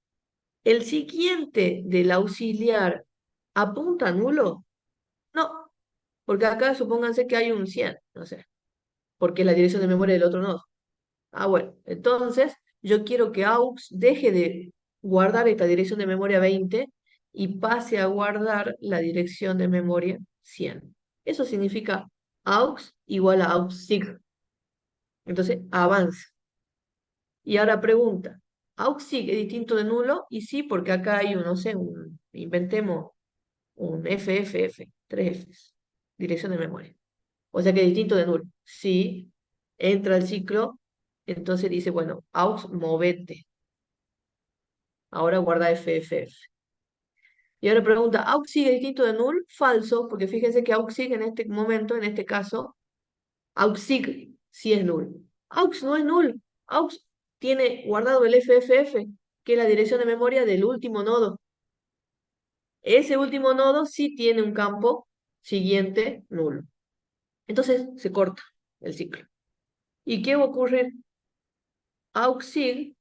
el siguiente del auxiliar apunta nulo. No, porque acá supónganse que hay un 100, no sé, porque es la dirección de memoria del otro nodo. Ah, bueno, entonces yo quiero que AUX deje de guardar esta dirección de memoria 20 y pase a guardar la dirección de memoria 100. Eso significa AUX igual a AUXSIG. Entonces avanza. Y ahora pregunta, AUXSIG es distinto de nulo, y sí, porque acá hay un, no sé, inventemos un FFF, tres Fs, dirección de memoria. O sea que es distinto de nulo. Sí, entra el ciclo, entonces dice, bueno, aux movete. Ahora guarda FFF. Y ahora pregunta, aux sigue distinto de null? Falso, porque fíjense que aux sigue en este momento, en este caso, aux sigue sí es null. Aux no es null. Aux tiene guardado el FFF, que es la dirección de memoria del último nodo. Ese último nodo sí tiene un campo siguiente nulo. Entonces se corta el ciclo. ¿Y qué va a ocurrir? Auxil,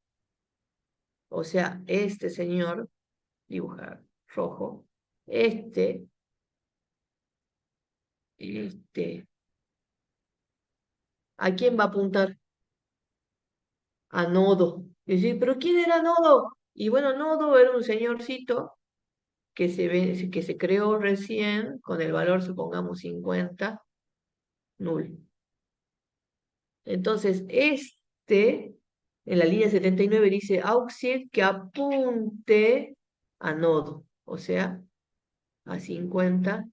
o sea, este señor, dibujar rojo, este, este, ¿a quién va a apuntar? A Nodo. Y decir, ¿pero quién era Nodo? Y bueno, Nodo era un señorcito que se creó recién con el valor, supongamos, 50, null. Entonces, en la línea 79 dice Auxil que apunte a Nodo, o sea, a 50,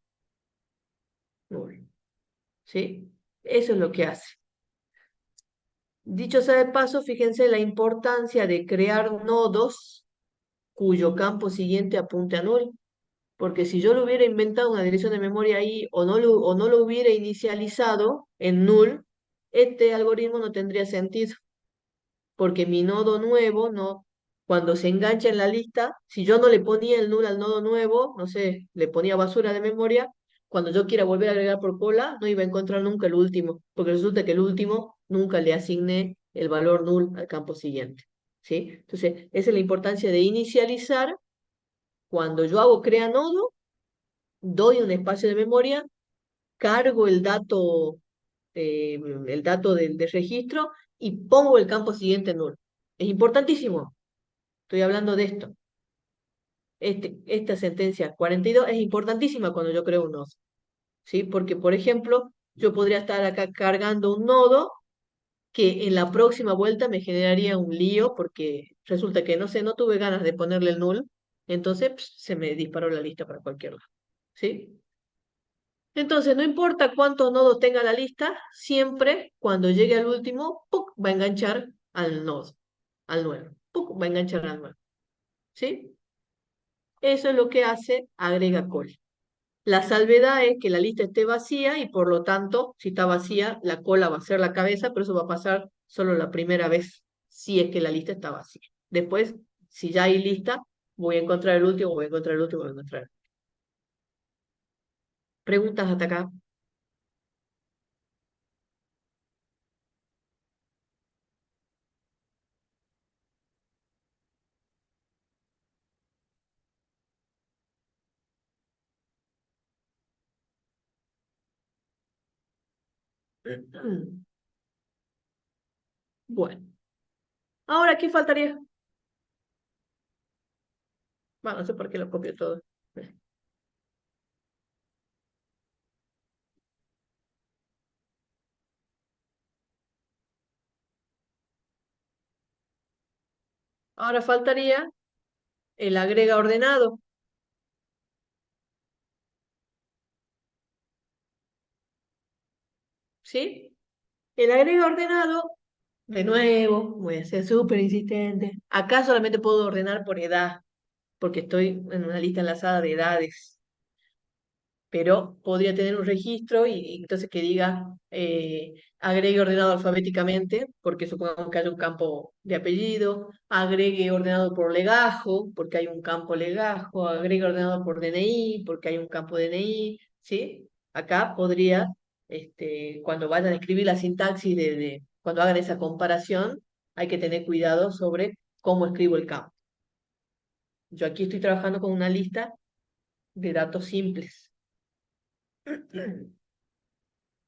null. ¿Sí? Eso es lo que hace. Dicho sea de paso, fíjense la importancia de crear nodos cuyo campo siguiente apunte a null, porque si yo lo hubiera inventado una dirección de memoria ahí o no lo hubiera inicializado en null, este algoritmo no tendría sentido, porque mi nodo nuevo, no, cuando se engancha en la lista, si yo no le ponía el null al nodo nuevo, no sé, le ponía basura de memoria, cuando yo quiera volver a agregar por cola, no iba a encontrar nunca el último, porque resulta que el último nunca le asigné el valor null al campo siguiente. ¿Sí? Entonces, esa es la importancia de inicializar. Cuando yo hago crea nodo, doy un espacio de memoria, cargo el dato del registro y pongo el campo siguiente null. Es importantísimo. Estoy hablando de esto. Esta sentencia 42 es importantísima cuando yo creo un nodo, ¿sí? Porque, por ejemplo, yo podría estar acá cargando un nodo que en la próxima vuelta me generaría un lío porque resulta que, no sé, no tuve ganas de ponerle el null, entonces se me disparó la lista para cualquier lado, ¿sí? Entonces, no importa cuántos nodos tenga la lista, siempre cuando llegue al último, ¡puc! Va a enganchar al nodo, al nuevo, ¡puc! Va a enganchar al nuevo, ¿sí? Eso es lo que hace agrega call. La salvedad es que la lista esté vacía y por lo tanto, si está vacía, la cola va a ser la cabeza, pero eso va a pasar solo la primera vez, si es que la lista está vacía. Después, si ya hay lista, voy a encontrar el último, voy a encontrar el último, voy a encontrar. ¿Preguntas hasta acá? Bueno, ahora, ¿qué faltaría? Bueno, no sé por qué lo copio todo. Ahora faltaría el agrega ordenado, ¿sí? El agrega ordenado, de nuevo, voy a ser súper insistente. Acá solamente puedo ordenar por edad, porque estoy en una lista enlazada de edades, pero podría tener un registro y entonces que diga agregue ordenado alfabéticamente, porque supongamos que hay un campo de apellido, agregue ordenado por legajo, porque hay un campo legajo, agregue ordenado por DNI, porque hay un campo DNI, ¿sí? Acá podría, cuando vayan a escribir la sintaxis cuando hagan esa comparación, hay que tener cuidado sobre cómo escribo el campo. Yo aquí estoy trabajando con una lista de datos simples.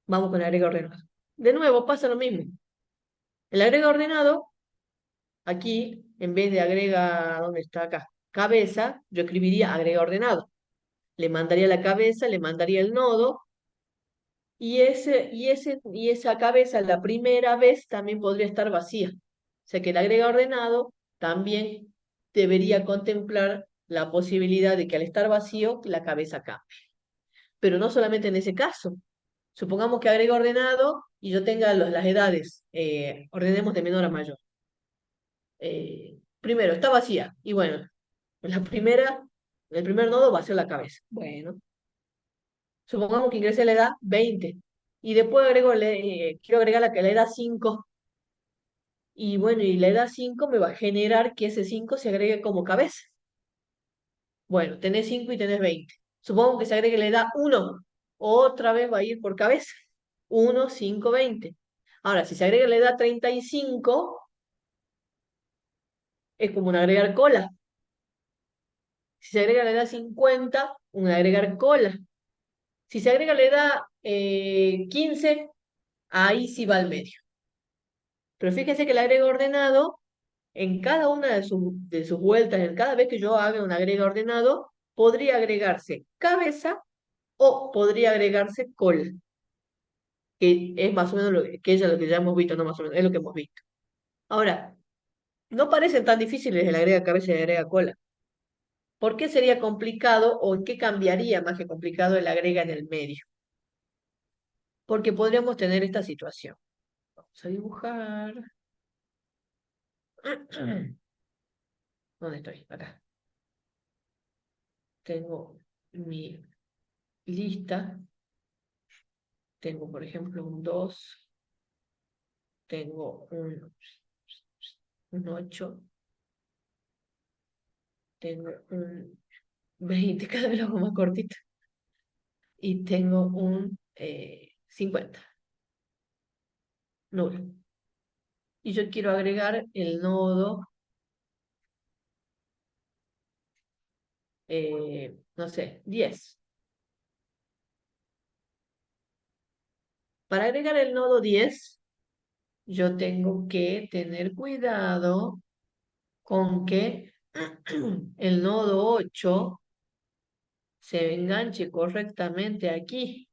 Vamos con el agrega ordenado. De nuevo pasa lo mismo. El agrega ordenado, aquí, en vez de agrega, ¿dónde está acá? Cabeza, yo escribiría agrega ordenado. Le mandaría la cabeza, le mandaría el nodo, y esa cabeza la primera vez también podría estar vacía. O sea que el agrega ordenado también debería contemplar la posibilidad de que al estar vacío, la cabeza cambie. Pero no solamente en ese caso. Supongamos que agrega ordenado y yo tenga las edades, ordenemos de menor a mayor. Primero, está vacía. Y bueno, el primer nodo va a ser la cabeza. Bueno, supongamos que ingrese la edad 20. Y después quiero agregar la edad 5. Y bueno, y la edad 5 me va a generar que ese 5 se agregue como cabeza. Bueno, tenés 5 y tenés 20. Supongo que se agregue la edad 1. Otra vez va a ir por cabeza. 1, 5, 20. Ahora, si se agrega la edad 35, es como un agregar cola. Si se agrega la edad 50, un agregar cola. Si se agrega la edad 15, ahí sí va al medio. Pero fíjense que el agrega ordenado, en cada una de sus vueltas, en cada vez que yo haga un agrega ordenado, podría agregarse cabeza o podría agregarse cola, que es más o menos que es lo que ya hemos visto, no más o menos, es lo que hemos visto. Ahora, no parecen tan difíciles el agrega cabeza y el agrega cola. ¿Por qué sería complicado o en qué cambiaría más que complicado el agrega en el medio? Porque podríamos tener esta situación. Vamos a dibujar. ¿Dónde estoy? Acá. Tengo mi lista. Tengo, por ejemplo, un 2. Tengo un 8. Tengo un 20. Cada vez lo hago más cortito. Y tengo un 50. Nulo. Y yo quiero agregar el nodo, no sé, 10. Para agregar el nodo 10, yo tengo que tener cuidado con que el nodo 8 se enganche correctamente aquí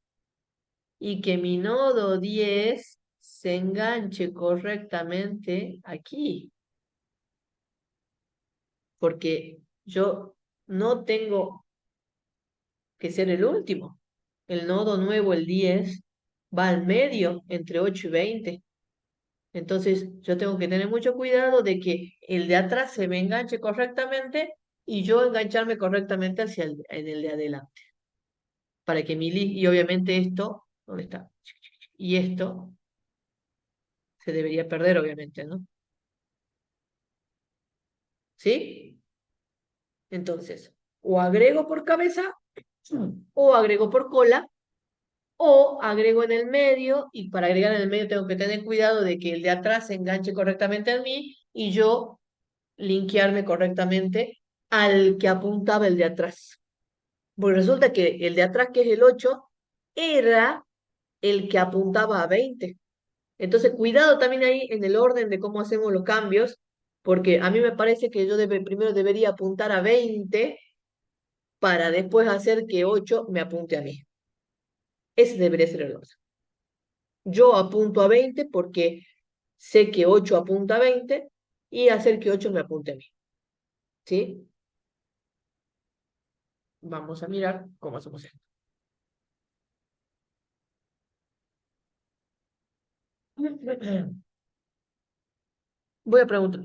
y que mi nodo 10 se enganche correctamente aquí, porque yo no tengo que ser el último. El nodo nuevo, el 10, va al medio entre 8 y 20. Entonces, yo tengo que tener mucho cuidado de que el de atrás se me enganche correctamente y yo engancharme correctamente en el de adelante. Para que y obviamente esto, ¿dónde está? Y esto se debería perder, obviamente, ¿no? ¿Sí? Entonces, o agrego por cabeza, o agrego por cola, o agrego en el medio, y para agregar en el medio tengo que tener cuidado de que el de atrás se enganche correctamente a mí y yo linkearme correctamente al que apuntaba el de atrás. Porque resulta que el de atrás, que es el 8, era el que apuntaba a 20. Entonces, cuidado también ahí en el orden de cómo hacemos los cambios, porque a mí me parece que yo primero debería apuntar a 20 para después hacer que 8 me apunte a mí. Ese debería ser el orden. Yo apunto a 20 porque sé que 8 apunta a 20 y hacer que 8 me apunte a mí. ¿Sí? Vamos a mirar cómo hacemos esto. Voy a preguntar.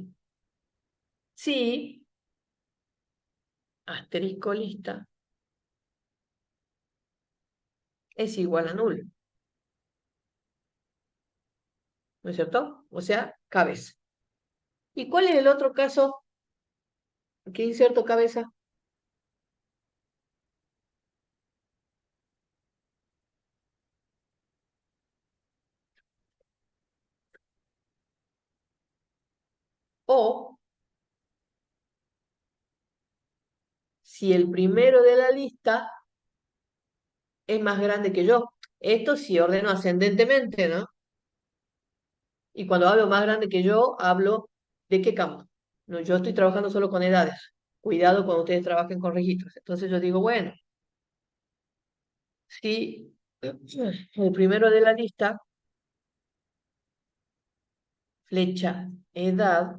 Si asterisco lista es igual a nulo, ¿no es cierto? O sea, cabeza. ¿Y cuál es el otro caso que inserto cabeza? O si el primero de la lista es más grande que yo. Esto si ordeno ascendentemente, ¿no? Y cuando hablo más grande que yo, hablo de qué campo. No, yo estoy trabajando solo con edades. Cuidado cuando ustedes trabajen con registros. Entonces yo digo, bueno, si el primero de la lista, flecha, edad,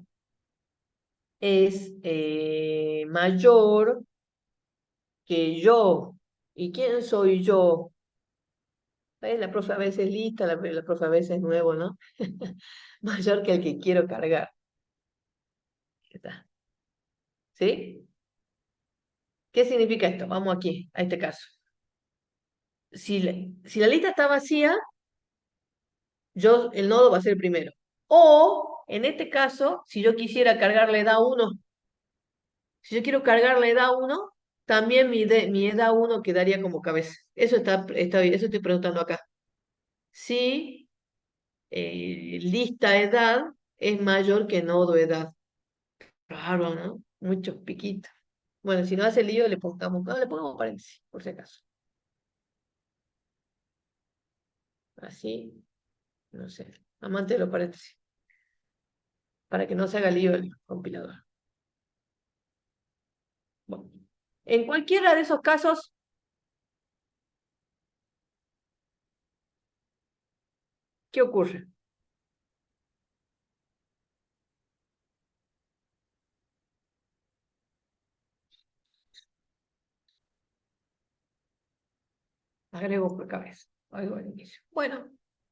es mayor que yo. ¿Y quién soy yo? La profe a veces es lista, la profe a veces es nuevo, ¿no? Mayor que el que quiero cargar. Está. ¿Sí? ¿Qué significa esto? Vamos aquí, a este caso. Si la lista está vacía, el nodo va a ser el primero. O, en este caso, si yo quisiera cargar la edad 1, si yo quiero cargar la edad 1, también mi edad 1 quedaría como cabeza. Está bien, eso estoy preguntando acá. Si lista edad es mayor que nodo edad. Raro, ¿no? Muchos piquitos. Bueno, si no hace lío, le pongamos paréntesis, por si acaso. Así, no sé. Amante de los paréntesis. Para que no se haga lío el compilador. Bueno, en cualquiera de esos casos, ¿qué ocurre? Agrego por cabeza. Algo al inicio. Bueno,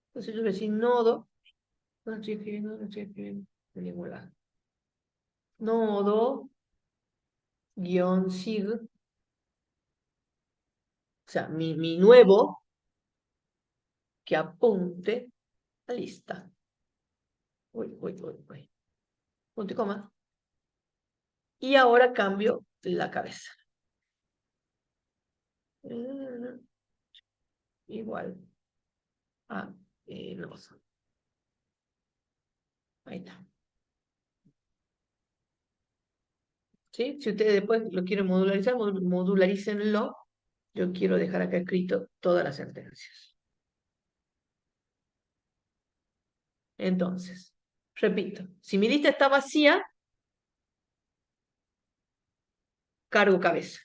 entonces yo voy a decir nodo. No estoy escribiendo de ningún lado. Nodo, guión sig, o sea, mi nuevo que apunte a lista. Uy, uy, uy, uy. Punto y coma. Y ahora cambio la cabeza. Igual a no. Ahí está. ¿Sí? Si ustedes después lo quieren modularizar, modularícenlo. Yo quiero dejar acá escrito todas las sentencias. Entonces, repito, si mi lista está vacía, cargo cabeza.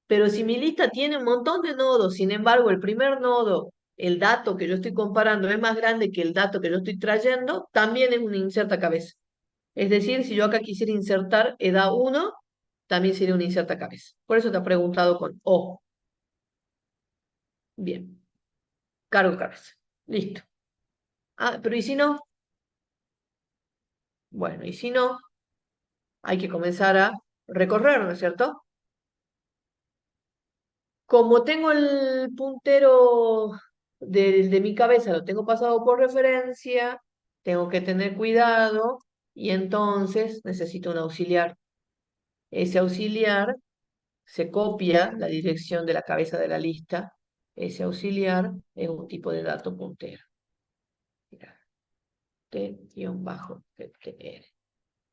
Pero si mi lista tiene un montón de nodos, sin embargo, el primer nodo, el dato que yo estoy comparando es más grande que el dato que yo estoy trayendo, también es un inserta cabeza. Es decir, si yo acá quisiera insertar edad 1, también sería un inserta cabeza. Por eso te ha preguntado con O. Bien, cargo cabeza. Listo. Ah, pero ¿y si no? Bueno, y si no, hay que comenzar a recorrer, ¿no es cierto? Como tengo el puntero de mi cabeza, lo tengo pasado por referencia, tengo que tener cuidado y entonces necesito un auxiliar. Ese auxiliar se copia la dirección de la cabeza de la lista. Ese auxiliar es un tipo de dato puntero. Mira, T-TR.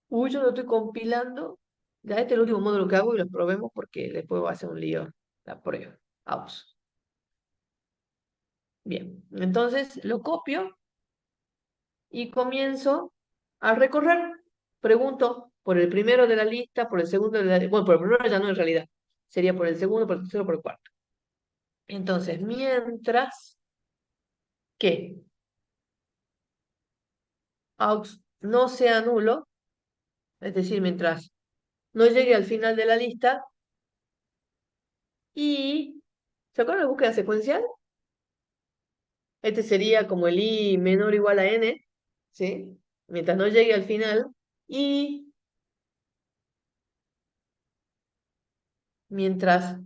Uy, yo lo estoy compilando. Ya este es el último módulo que hago y lo probemos porque después va a ser un lío la prueba. Vamos. Bien, entonces lo copio y comienzo a recorrer. Pregunto por el primero de la lista, por el segundo de la lista. Bueno, por el primero ya no en realidad. Sería por el segundo, por el tercero, por el cuarto. Entonces, mientras que aux no sea nulo, es decir, mientras no llegue al final de la lista y... ¿Se acuerdan de búsqueda secuencial? Este sería como el i menor o igual a n, ¿sí? Mientras no llegue al final y mientras,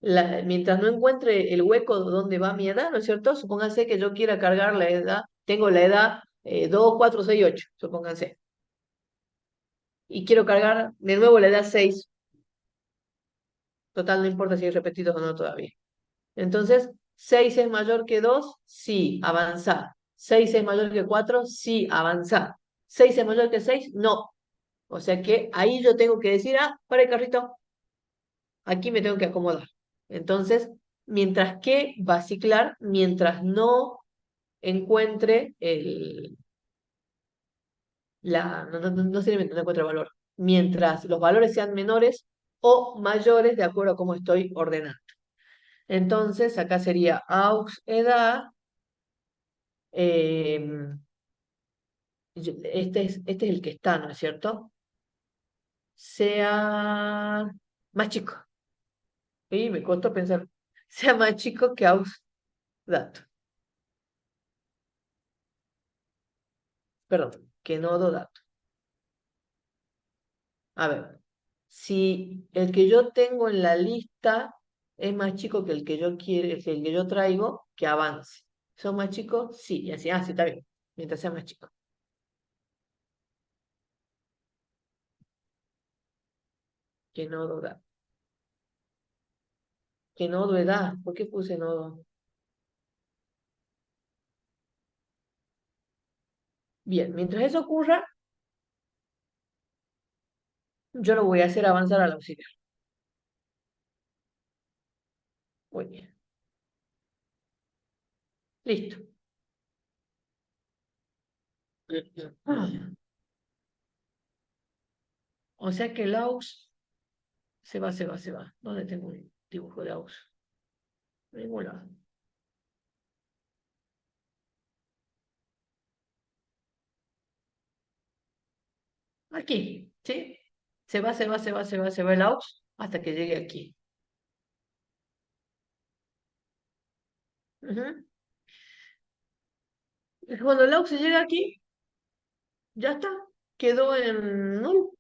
mientras no encuentre el hueco donde va mi edad, ¿no es cierto? Supónganse que yo quiera cargar la edad, tengo la edad 2, 4, 6, 8, supónganse, y quiero cargar de nuevo la edad 6. Total, no importa si hay repetidos o no todavía. Entonces, 6 es mayor que 2, sí, avanzar. 6 es mayor que 4, sí, avanzar. 6 es mayor que 6, no. O sea que ahí yo tengo que decir, para el carrito, aquí me tengo que acomodar. Entonces, mientras que va a ciclar mientras no encuentre no sirve mientras no encuentre el valor, mientras los valores sean menores o mayores de acuerdo a cómo estoy ordenando. Entonces, acá sería aux edad, eh, este es el que está, ¿no es cierto? Sea más chico. Y me costó pensar, sea más chico que aux dato. Perdón, que nodo dato. A ver, si el que yo tengo en la lista es más chico que el que yo quiero, el que yo traigo, que avance. ¿Son más chicos? Sí, y así, sí, está bien, mientras sea más chico. Que nodo da. Que nodo edad. ¿Por qué puse nodo? Bien, mientras eso ocurra, yo lo voy a hacer avanzar al auxiliar. Muy bien. Listo. Ah, o sea que el aux se va. ¿Dónde tengo un dibujo de aux? En ningún lado. Aquí, ¿sí? Se va el aux hasta que llegue aquí. Ujú. Y cuando el aux llega aquí, ya está. Quedó en null.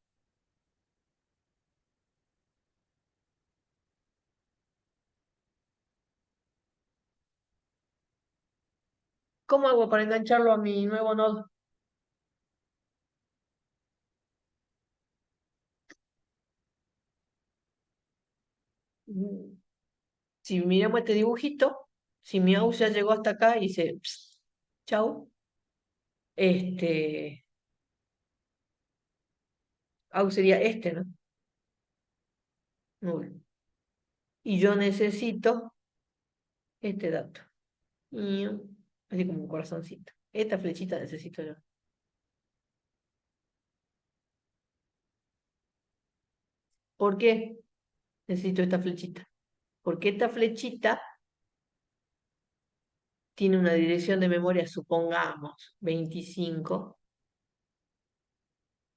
¿Cómo hago para engancharlo a mi nuevo nodo? Mm, Si miramos este dibujito, si mi aux ya llegó hasta acá y dice, "Ps, chau, este, aux sería este, ¿no? Null. Y yo necesito este dato. Así como un corazoncito. Esta flechita necesito yo. ¿Por qué necesito esta flechita? Porque esta flechita tiene una dirección de memoria, supongamos, 25,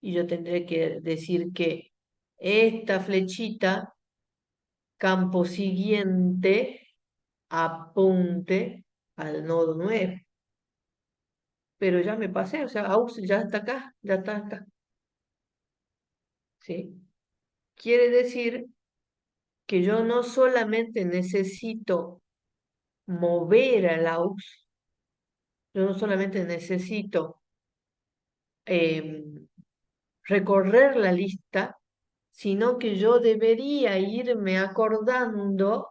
y yo tendré que decir que esta flechita, campo siguiente, apunte al nodo 9. Pero ya me pasé, o sea, AUX ya está acá, ya está acá. ¿Sí? Quiere decir que yo no solamente necesito mover al AUX, yo no solamente necesito em, recorrer la lista, sino que yo debería irme acordando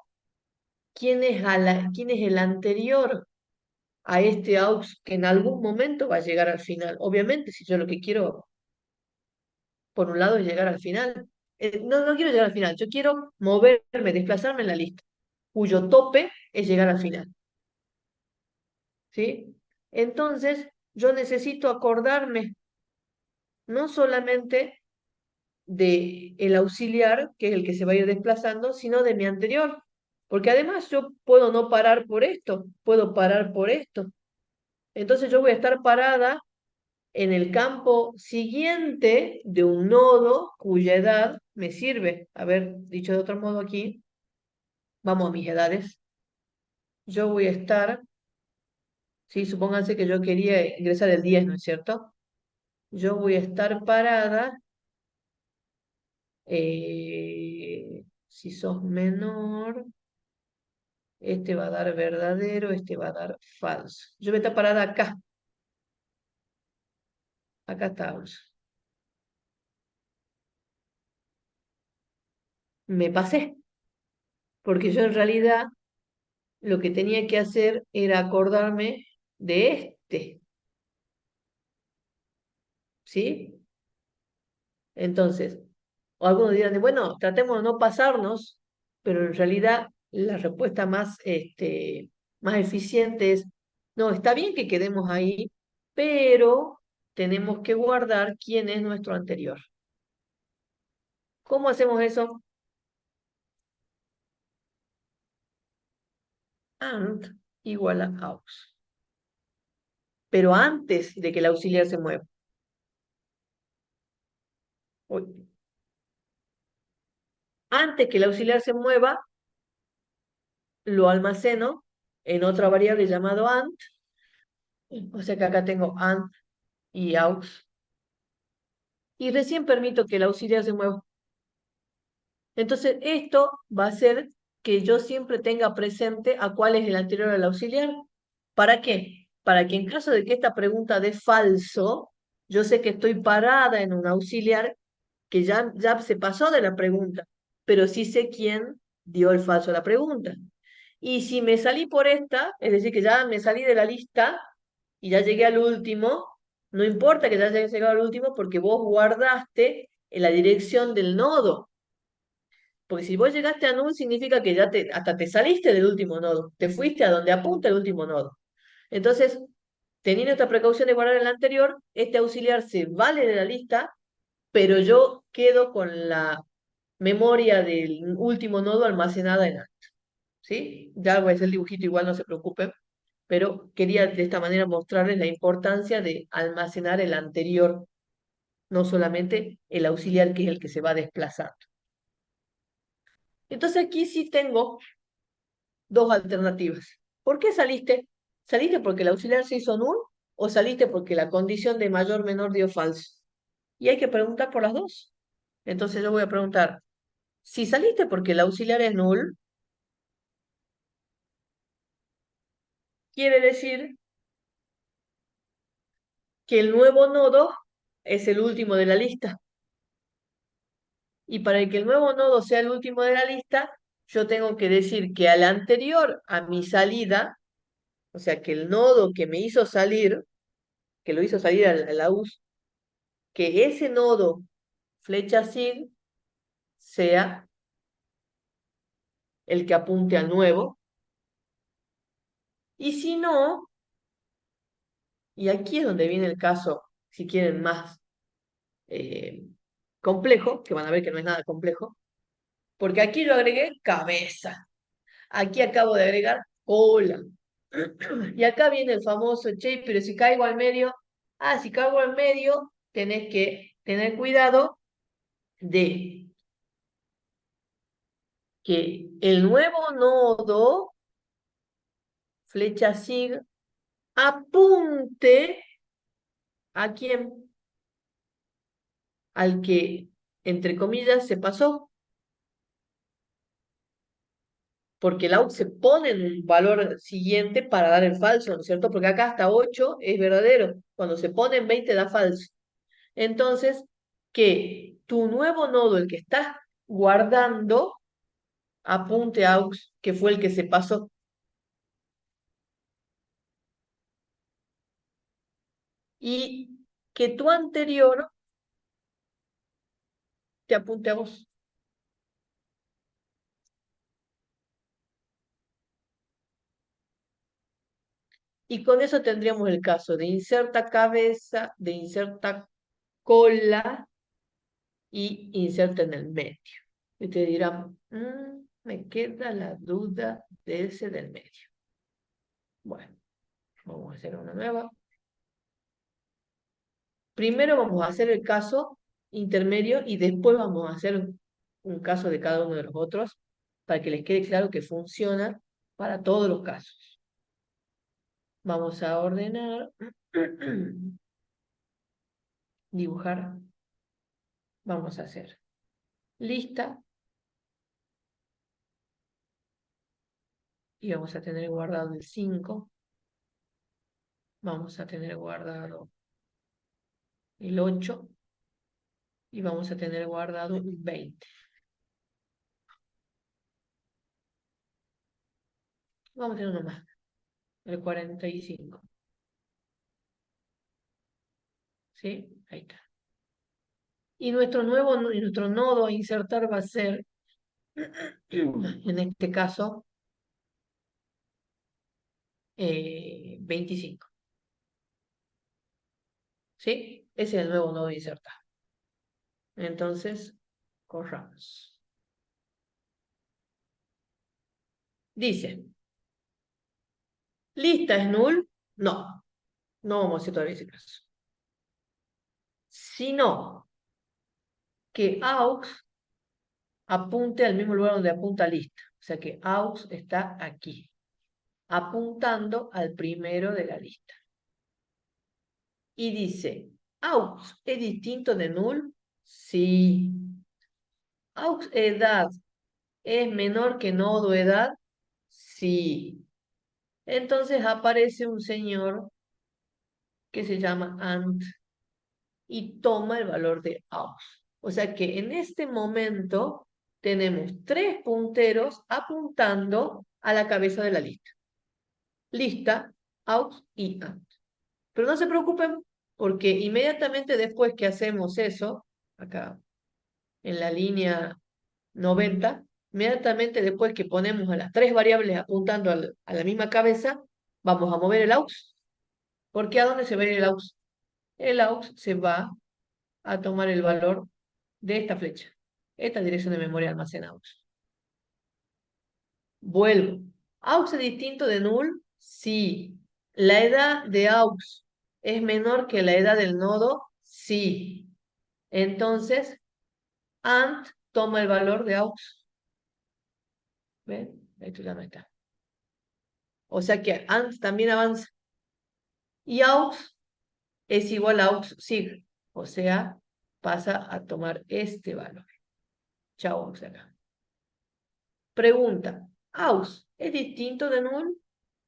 quién es el anterior a este aux que en algún momento va a llegar al final. Obviamente, si yo lo que quiero, por un lado, es llegar al final. No quiero llegar al final, yo quiero moverme, desplazarme en la lista, cuyo tope es llegar al final. ¿Sí? Entonces, yo necesito acordarme no solamente de el auxiliar, que es el que se va a ir desplazando, sino de mi anterior. Porque además yo puedo no parar por esto, puedo parar por esto. Entonces yo voy a estar parada en el campo siguiente de un nodo cuya edad me sirve. A ver, dicho de otro modo aquí, vamos a mis edades. Yo voy a estar, sí, supónganse que yo quería ingresar el 10, ¿no es cierto? Yo voy a estar parada, si sos menor, este va a dar verdadero, este va a dar falso. Yo voy a estar parada acá, acá estamos. Me pasé, porque yo en realidad lo que tenía que hacer era acordarme de este, ¿sí? Entonces, o algunos dirán, bueno, tratemos de no pasarnos, pero en realidad la respuesta más, más eficiente es, no, está bien que quedemos ahí, pero tenemos que guardar quién es nuestro anterior. ¿Cómo hacemos eso? And igual a aux. Pero antes de que el auxiliar se mueva. Uy. Antes que el auxiliar se mueva, lo almaceno en otra variable llamado ant. O sea que acá tengo ant y aux. Y recién permito que el auxiliar se mueva. Entonces, esto va a hacer que yo siempre tenga presente a cuál es el anterior al auxiliar. ¿Para qué? Para que en caso de que esta pregunta dé falso, yo sé que estoy parada en un auxiliar que ya se pasó de la pregunta, pero sí sé quién dio el falso a la pregunta. Y si me salí por esta, es decir, que ya me salí de la lista y ya llegué al último, no importa que ya haya llegado al último porque vos guardaste en la dirección del nodo. Porque si vos llegaste a null significa que ya hasta te saliste del último nodo, te fuiste a donde apunta el último nodo. Entonces, teniendo esta precaución de guardar el anterior, este auxiliar se vale de la lista, pero yo quedo con la memoria del último nodo almacenada en alto. ¿Sí? Ya voy a hacer el dibujito igual, no se preocupen, pero quería de esta manera mostrarles la importancia de almacenar el anterior, no solamente el auxiliar que es el que se va desplazando. Entonces aquí sí tengo dos alternativas. ¿Por qué saliste? ¿Saliste porque el auxiliar se hizo null o saliste porque la condición de mayor menor dio falso? Y hay que preguntar por las dos. Entonces yo voy a preguntar, si saliste porque el auxiliar es null, quiere decir que el nuevo nodo es el último de la lista. Y para que el nuevo nodo sea el último de la lista, yo tengo que decir que al anterior a mi salida, o sea, que el nodo que me hizo salir, que lo hizo salir a la US, que ese nodo flecha sig sea el que apunte al nuevo. Y si no, y aquí es donde viene el caso, si quieren más eh, complejo, que van a ver que no es nada complejo, porque aquí yo agregué cabeza, aquí acabo de agregar cola, y acá viene el famoso, che, pero si caigo al medio, si caigo al medio, tenés que tener cuidado de que el nuevo nodo, flecha sig, apunte a quién, al que, entre comillas, se pasó, porque el out se pone en un valor siguiente para dar el falso, ¿no es cierto? Porque acá hasta 8 es verdadero, cuando se pone en 20 da falso. Entonces, que tu nuevo nodo, el que estás guardando, apunte a aux, que fue el que se pasó, y que tu anterior te apunte a vos. Y con eso tendríamos el caso de inserta cabeza, de inserta cola y inserta en el medio. Y te dirán, me queda la duda de ese del medio. Bueno, vamos a hacer una nueva. Primero vamos a hacer el caso intermedio y después vamos a hacer un caso de cada uno de los otros para que les quede claro que funciona para todos los casos. Vamos a ordenar, dibujar, vamos a hacer lista y vamos a tener guardado el 5, vamos a tener guardado el 8 y vamos a tener guardado el 20. Vamos a tener uno más, el 45. ¿Sí? Ahí está. Y nuestro nodo a insertar va a ser En este caso, 25. ¿Sí? Ese es el nuevo nodo insertado. Entonces, corramos. Dice, ¿lista es null? No, no vamos a hacer todavía ese caso. Sino que aux apunte al mismo lugar donde apunta lista. O sea que aux está aquí, apuntando al primero de la lista. Y dice, aux es distinto de null. Sí. Aux edad es menor que nodo edad. Sí. Entonces aparece un señor que se llama ant y toma el valor de aux. O sea que en este momento tenemos tres punteros apuntando a la cabeza de la lista. Lista, aux y ant. Pero no se preocupen porque inmediatamente después que hacemos eso, acá en la línea 90, inmediatamente después que ponemos a las tres variables apuntando a la misma cabeza, vamos a mover el aux. ¿Por qué a dónde se va a ir el aux? El aux se va a tomar el valor de esta flecha, esta dirección de memoria almacenados. Vuelvo. ¿Aux es distinto de null? Sí. ¿La edad de aux es menor que la edad del nodo? Sí. Entonces, ant toma el valor de aux. ¿Ven? Esto ya no está. O sea que ant también avanza. Y aux es igual a aux sig. O sea, pasa a tomar este valor. Chao, aux acá. Pregunta. ¿Aux es distinto de null?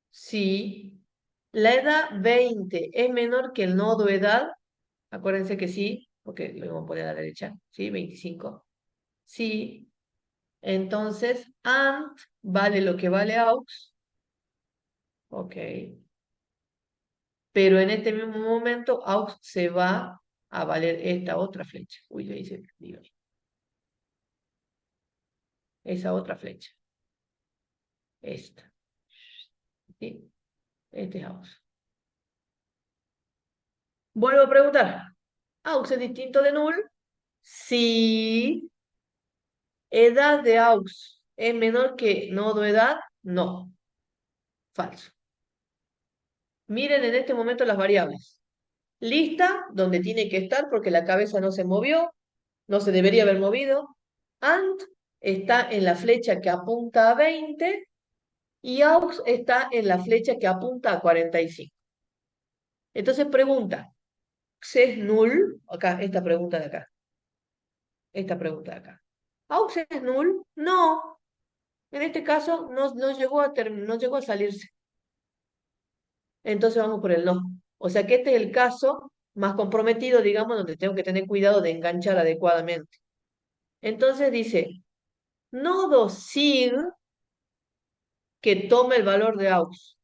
Sí. ¿La edad 20 es menor que el nodo edad? Acuérdense que sí, porque lo vamos a poner a la derecha. ¿Sí? 25. Sí. Entonces, ant vale lo que vale aux. Ok. Pero en este mismo momento, aux se va a valer esta otra flecha. Uy, le hice, digo, esa otra flecha. Esta. ¿Sí? Este es aux. Vuelvo a preguntar. ¿Aux es distinto de null? Sí. ¿Edad de aux es menor que nodo edad? No. Falso. Miren en este momento las variables. Lista, donde tiene que estar porque la cabeza no se movió, no se debería haber movido. Ant está en la flecha que apunta a 20 y aux está en la flecha que apunta a 45. Entonces pregunta, ¿se es null? Acá, esta pregunta de acá. Esta pregunta de acá. ¿Aux es null? No. En este caso no llegó no llegó a salirse. Entonces vamos por el no. O sea que este es el caso más comprometido, digamos, donde tengo que tener cuidado de enganchar adecuadamente. Entonces dice, nodo sig que tome el valor de aux.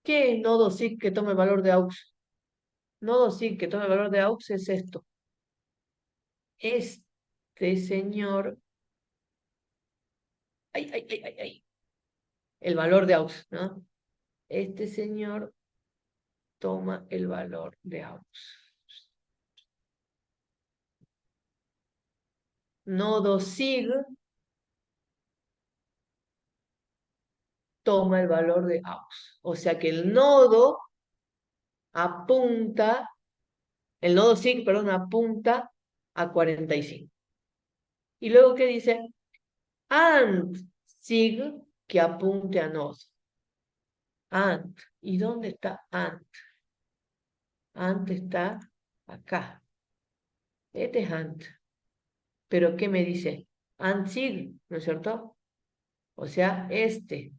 ¿Qué es nodo sig que tome el valor de aux? Nodo sig que tome el valor de aux es esto. Este señor, ay, ay, ay, ay, ay, el valor de aux, ¿no? Este señor toma el valor de aux. Nodo sig toma el valor de aux. O sea que el nodo apunta, el nodo sig, perdón, apunta a 45. Y luego, ¿qué dice? And sig que apunte a nodo. And. ¿Y dónde está and? And está acá. Este es and. Pero ¿qué me dice? And sig, ¿no es cierto? O sea, este.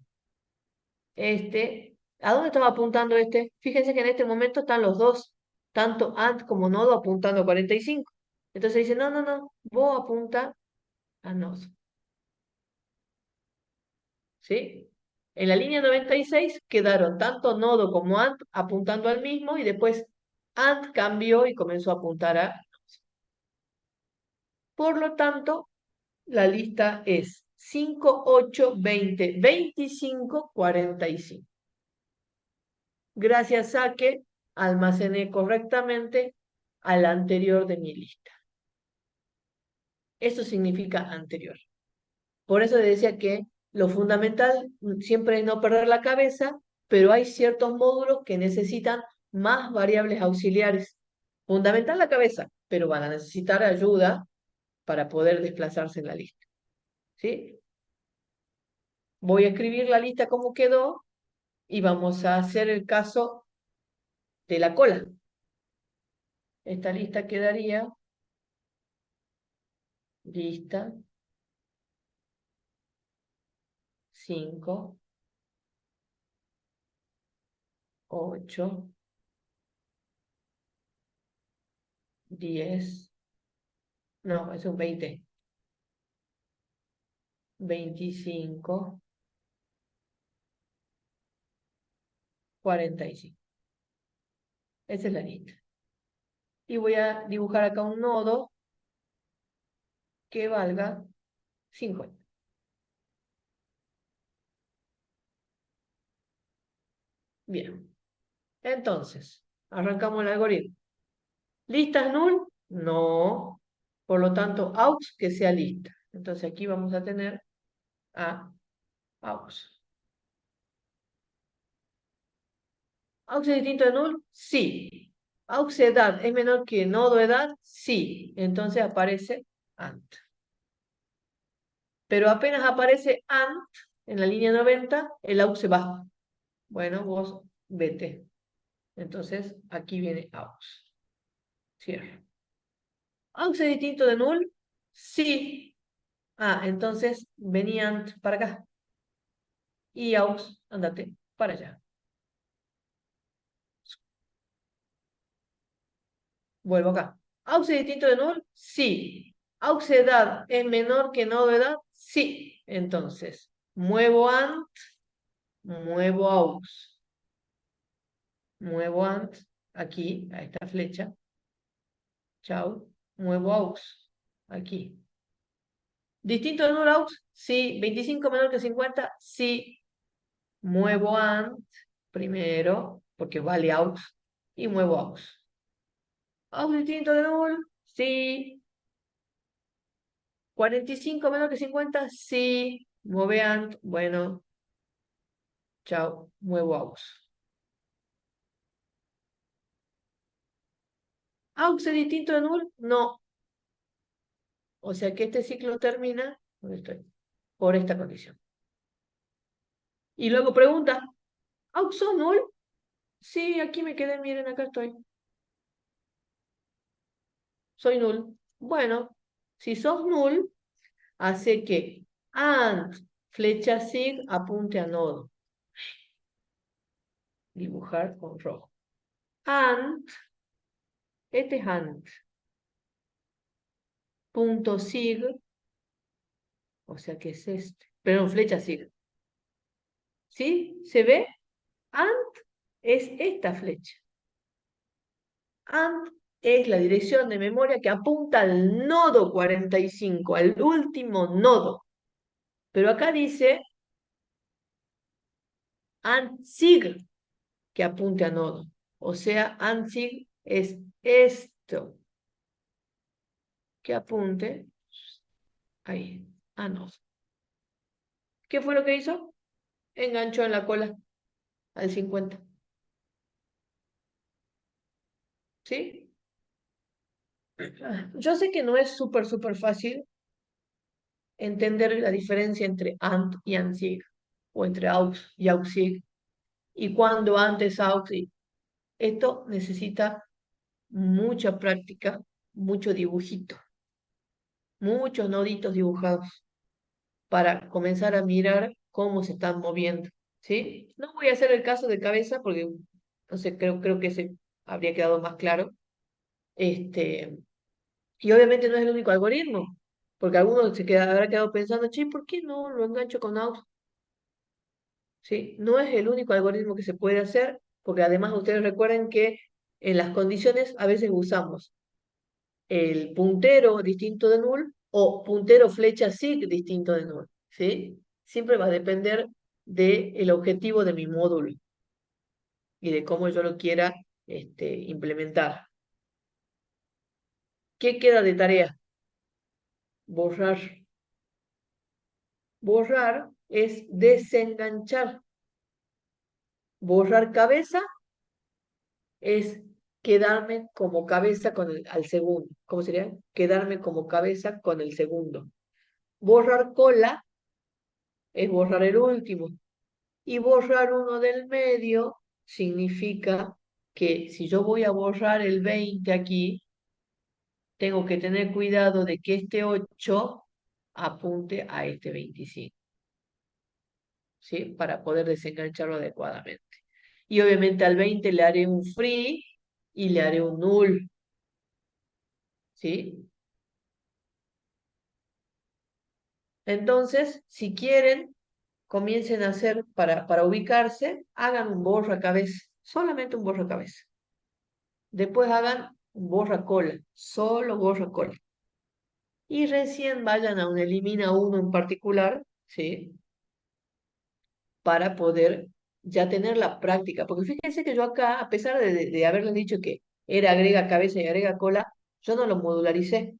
¿A dónde estaba apuntando este? Fíjense que en este momento están los dos, tanto and como nodo apuntando a 45. Entonces dice, no, no, no, vos apunta a nodo. ¿Sí? En la línea 96 quedaron tanto nodo como ant apuntando al mismo y después ant cambió y comenzó a apuntar a. Por lo tanto, la lista es 5, 8, 20, 25, 45. Gracias a que almacené correctamente al anterior de mi lista. Eso significa anterior. Por eso decía que lo fundamental siempre es no perder la cabeza, pero hay ciertos módulos que necesitan más variables auxiliares. Fundamental la cabeza, pero van a necesitar ayuda para poder desplazarse en la lista. ¿Sí? Voy a escribir la lista como quedó y vamos a hacer el caso de la cola. Esta lista quedaría lista 5, 8, 10, no, es un 20, 25, 45. Esa es la lista. Y voy a dibujar acá un nodo que valga 50. Bien. Entonces, arrancamos el algoritmo. ¿Listas null? No. Por lo tanto, aux que sea lista. Entonces aquí vamos a tener a aux. ¿Aux es distinto de null? Sí. ¿Aux edad es menor que nodo edad? Sí. Entonces aparece ant. Pero apenas aparece ant en la línea 90, el aux se va. Bueno, vos vete. Entonces aquí viene aux. Cierro. ¿Aux es distinto de null? Sí. Ah, entonces vení ant para acá. Y aux, andate para allá. Vuelvo acá. ¿Aux es distinto de null? Sí. ¿Aux edad es menor que nodo edad? Sí. Entonces, muevo ant, muevo aux. Muevo ant aquí, a esta flecha. Chau. Muevo aux aquí. ¿Distinto de null aux? Sí. ¿25 menor que 50? Sí. Muevo ant primero, porque vale aux, y muevo aux. ¿Aux distinto de null? Sí. 45 menor que 50, sí. Mueve ant, bueno, chao, muevo aux. ¿Aux es distinto de null? No. O sea que este ciclo termina, ¿dónde estoy? Por esta condición. Y luego pregunta, ¿aux sos null? Sí, aquí me quedé, miren, acá estoy. Soy null. Bueno, si sos null, hace que ant flecha sig apunte a nodo. Dibujar con rojo. Ant, este es ant. Punto sig, o sea que es este. Perdón, flecha sig. ¿Sí? ¿Se ve? Ant es esta flecha. Ant es la dirección de memoria que apunta al nodo 45, al último nodo. Pero acá dice antsig que apunte a nodo. O sea, antsig es esto que apunte ahí, a nodo. ¿Qué fue lo que hizo? Enganchó en la cola al 50. ¿Sí? Yo sé que no es súper fácil entender la diferencia entre ant y antsig, o entre aux y auxig, y cuando antes aux. Esto necesita mucha práctica, mucho dibujito, muchos noditos dibujados para comenzar a mirar cómo se están moviendo, ¿sí? No voy a hacer el caso de cabeza porque, no sé, creo que se habría quedado más claro. Y obviamente no es el único algoritmo, porque alguno habrá quedado pensando, che, ¿por qué no lo engancho con aux? ¿Sí? No es el único algoritmo que se puede hacer, porque además ustedes recuerden que en las condiciones a veces usamos el puntero distinto de null o puntero flecha SIG distinto de null, ¿sí? Siempre va a depender del objetivo de mi módulo y de cómo yo lo quiera implementar. ¿Qué queda de tarea? Borrar. Borrar es desenganchar. Borrar cabeza es quedarme como cabeza al segundo. ¿Cómo sería? Quedarme como cabeza con el segundo. Borrar cola es borrar el último. Y borrar uno del medio significa que si yo voy a borrar el 20 aquí, tengo que tener cuidado de que este 8 apunte a este 25, ¿sí? Para poder desengancharlo adecuadamente. Y obviamente al 20 le haré un free y le haré un null, ¿sí? Entonces, si quieren, comiencen a hacer, para ubicarse, hagan un borra cabeza, solamente un borra cabeza. Después hagan un borra cola, solo borra cola. Y recién vayan a un elimina uno en particular, ¿sí? Para poder ya tener la práctica. Porque fíjense que yo acá, a pesar de haberles dicho que era agrega cabeza y agrega cola, yo no lo modularicé.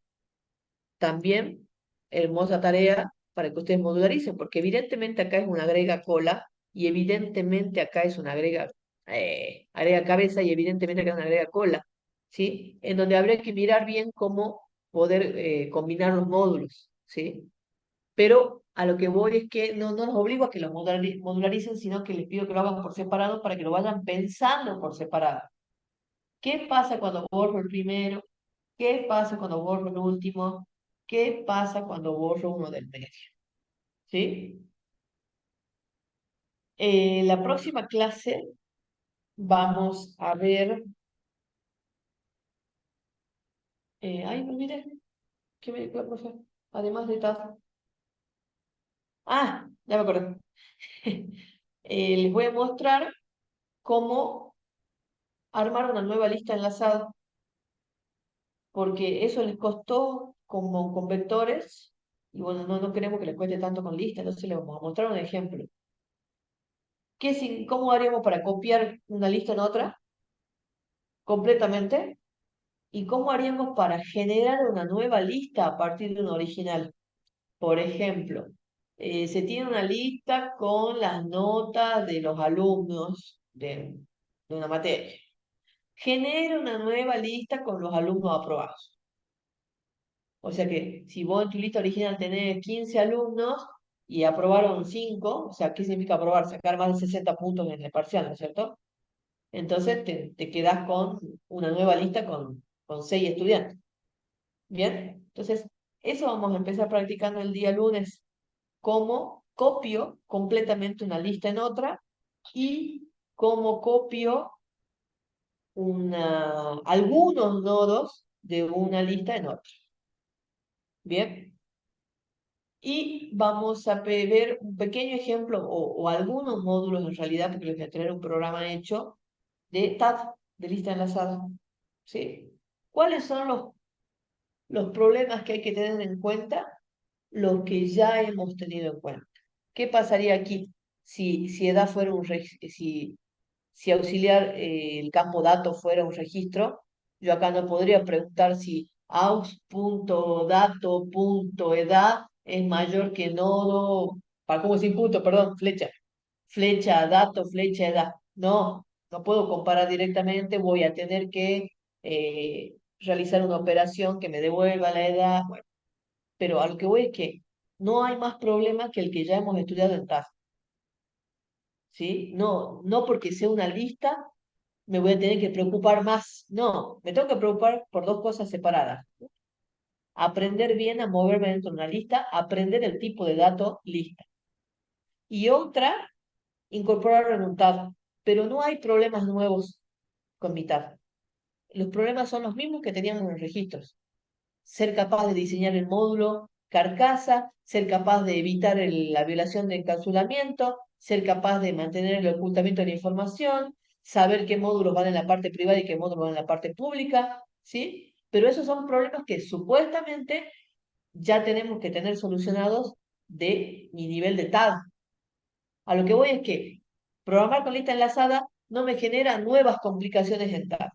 También, hermosa tarea para que ustedes modularicen, porque evidentemente acá es una agrega cola y evidentemente acá es una agrega cabeza y evidentemente acá es una agrega cola, ¿sí? En donde habría que mirar bien cómo poder combinar los módulos, ¿sí? Pero a lo que voy es que no los obligo a que lo modularicen, sino que les pido que lo hagan por separado para que lo vayan pensando por separado. ¿Qué pasa cuando borro el primero? ¿Qué pasa cuando borro el último? ¿Qué pasa cuando borro uno del medio? ¿Sí? La próxima clase vamos a ver... ay, me olvidé. ¿Qué me dijo la profe? Además de TAF. Ah, ya me acordé. Les voy a mostrar cómo armar una nueva lista enlazada, porque eso les costó como con vectores, y bueno, no queremos que les cueste tanto con lista, entonces les vamos a mostrar un ejemplo. ¿Cómo haríamos para copiar una lista en otra completamente? ¿Y cómo haríamos para generar una nueva lista a partir de una original? Por ejemplo, se tiene una lista con las notas de los alumnos de una materia. Genera una nueva lista con los alumnos aprobados. O sea que si vos en tu lista original tenés 15 alumnos y aprobaron 5, o sea, ¿qué significa aprobar? Sacar más de 60 puntos en el parcial, ¿no es cierto? Entonces te quedás con una nueva lista con 6 estudiantes. ¿Bien? Entonces, eso vamos a empezar practicando el día lunes. Cómo copio completamente una lista en otra y cómo copio algunos nodos de una lista en otra. ¿Bien? Y vamos a ver un pequeño ejemplo o algunos módulos en realidad, porque les voy a tener un programa hecho de TAD, de lista enlazada. ¿Sí? ¿Cuáles son los problemas que hay que tener en cuenta? Los que ya hemos tenido en cuenta. ¿Qué pasaría aquí si edad fuera si auxiliar el campo dato fuera un registro? Yo acá no podría preguntar si aux.dato.edad es mayor que nodo, para cómo sin punto, perdón, flecha dato, flecha edad. No puedo comparar directamente, voy a tener que realizar una operación que me devuelva la edad. Bueno, pero a lo que voy es que no hay más problema que el que ya hemos estudiado en TAF, ¿sí? No porque sea una lista me voy a tener que preocupar más. No, me tengo que preocupar por dos cosas separadas. Aprender bien a moverme dentro de una lista, aprender el tipo de dato lista. Y otra, incorporar en un TAF. Pero no hay problemas nuevos con mi TAF. Los problemas son los mismos que teníamos en los registros. Ser capaz de diseñar el módulo carcasa, ser capaz de evitar la violación de encapsulamiento, ser capaz de mantener el ocultamiento de la información, saber qué módulos van en la parte privada y qué módulos van en la parte pública, ¿sí? Pero esos son problemas que supuestamente ya tenemos que tener solucionados de mi nivel de TAD. A lo que voy es que programar con lista enlazada no me genera nuevas complicaciones en TAD.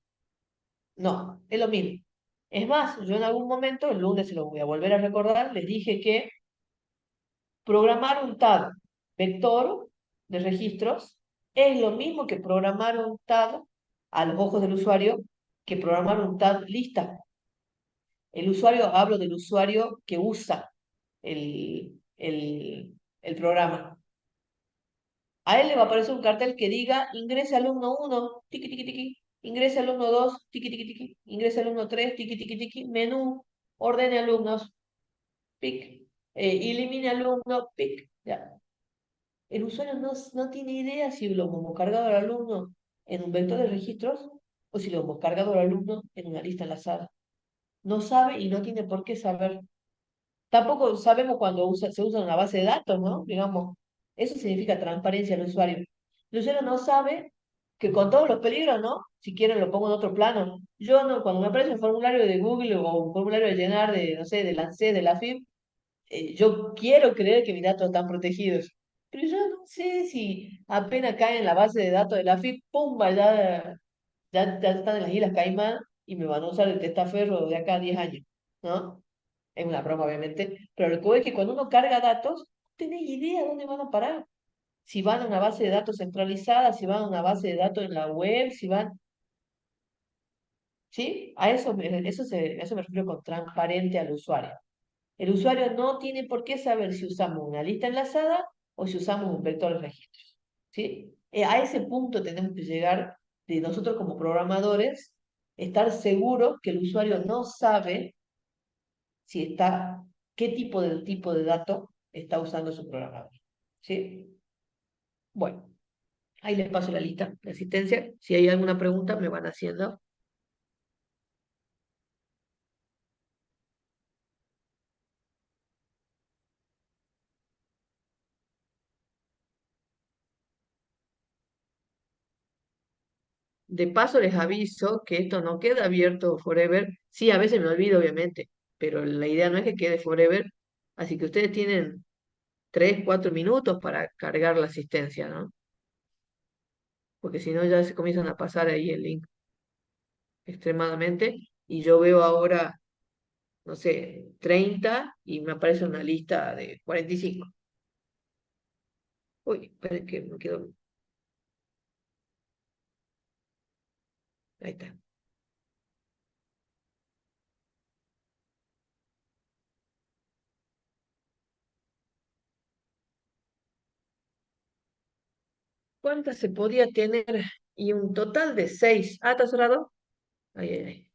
No, es lo mismo. Es más, yo en algún momento, el lunes se lo voy a volver a recordar, les dije que programar un TAD vector de registros es lo mismo que programar un TAD a los ojos del usuario que programar un TAD lista. El usuario, hablo del usuario que usa el programa. A él le va a aparecer un cartel que diga ingrese alumno 1, tiqui, tiqui, tiqui, ingrese alumno 2, tiqui, tiqui, tiqui, ingrese alumno 3, tiqui, tiqui, tiqui, menú, ordene alumnos, pic, elimine alumno, pic, ya. El usuario no tiene idea si lo hemos cargado al alumno en un vector de registros o si lo hemos cargado al alumno en una lista enlazada. No sabe y no tiene por qué saber. Tampoco sabemos cuando se usa una base de datos, ¿no? Digamos, eso significa transparencia al usuario. El usuario no sabe que con todos los peligros, ¿no? Si quieren lo pongo en otro plano. Yo no, cuando me aparece un formulario de Google o un formulario de llenar de, no sé, de la ANSES, de la FIP, yo quiero creer que mis datos están protegidos. Pero yo no sé si apenas cae en la base de datos de la FIP, ¡pumba! Ya están en las Islas Caimán y me van a usar el testaferro de acá a 10 años, ¿no? Es una broma, obviamente, pero lo que voy es que cuando uno carga datos, no tenés idea dónde van a parar. Si van a una base de datos centralizada, si van a una base de datos en la web, si van... ¿Sí? A eso me refiero con transparente al usuario. El usuario no tiene por qué saber si usamos una lista enlazada o si usamos un vector de registros. ¿Sí? A ese punto tenemos que llegar de nosotros como programadores, estar seguros que el usuario no sabe si está, qué tipo de dato está usando su programador. ¿Sí? Bueno, ahí les paso la lista de asistencia. Si hay alguna pregunta, me van haciendo. De paso les aviso que esto no queda abierto forever. Sí, a veces me olvido, obviamente, pero la idea no es que quede forever. Así que ustedes tienen 3, 4 minutos para cargar la asistencia, ¿no? Porque si no ya se comienzan a pasar ahí el link extremadamente. Y yo veo ahora, no sé, 30 y me aparece una lista de 45. Uy, esperen que me quedo. Ahí está. ¿Cuántas se podía tener? Y un total de 6. Ah, ¿está cerrado? Ay, ay, ay.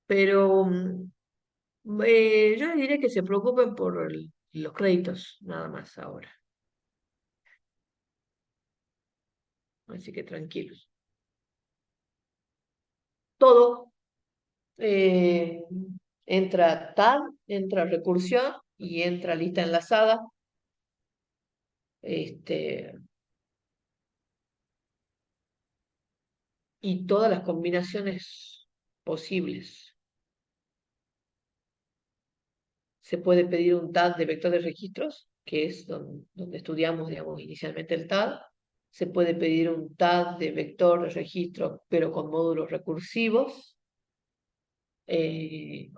Pero yo les diría que se preocupen por los créditos, nada más ahora. Así que tranquilos. Todo eh, entra tab, entra recursión y entra lista enlazada. Este, y todas las combinaciones posibles. Se puede pedir un TAD de vector de registros, que es donde estudiamos, digamos, inicialmente el TAD. Se puede pedir un TAD de vector de registros, pero con módulos recursivos.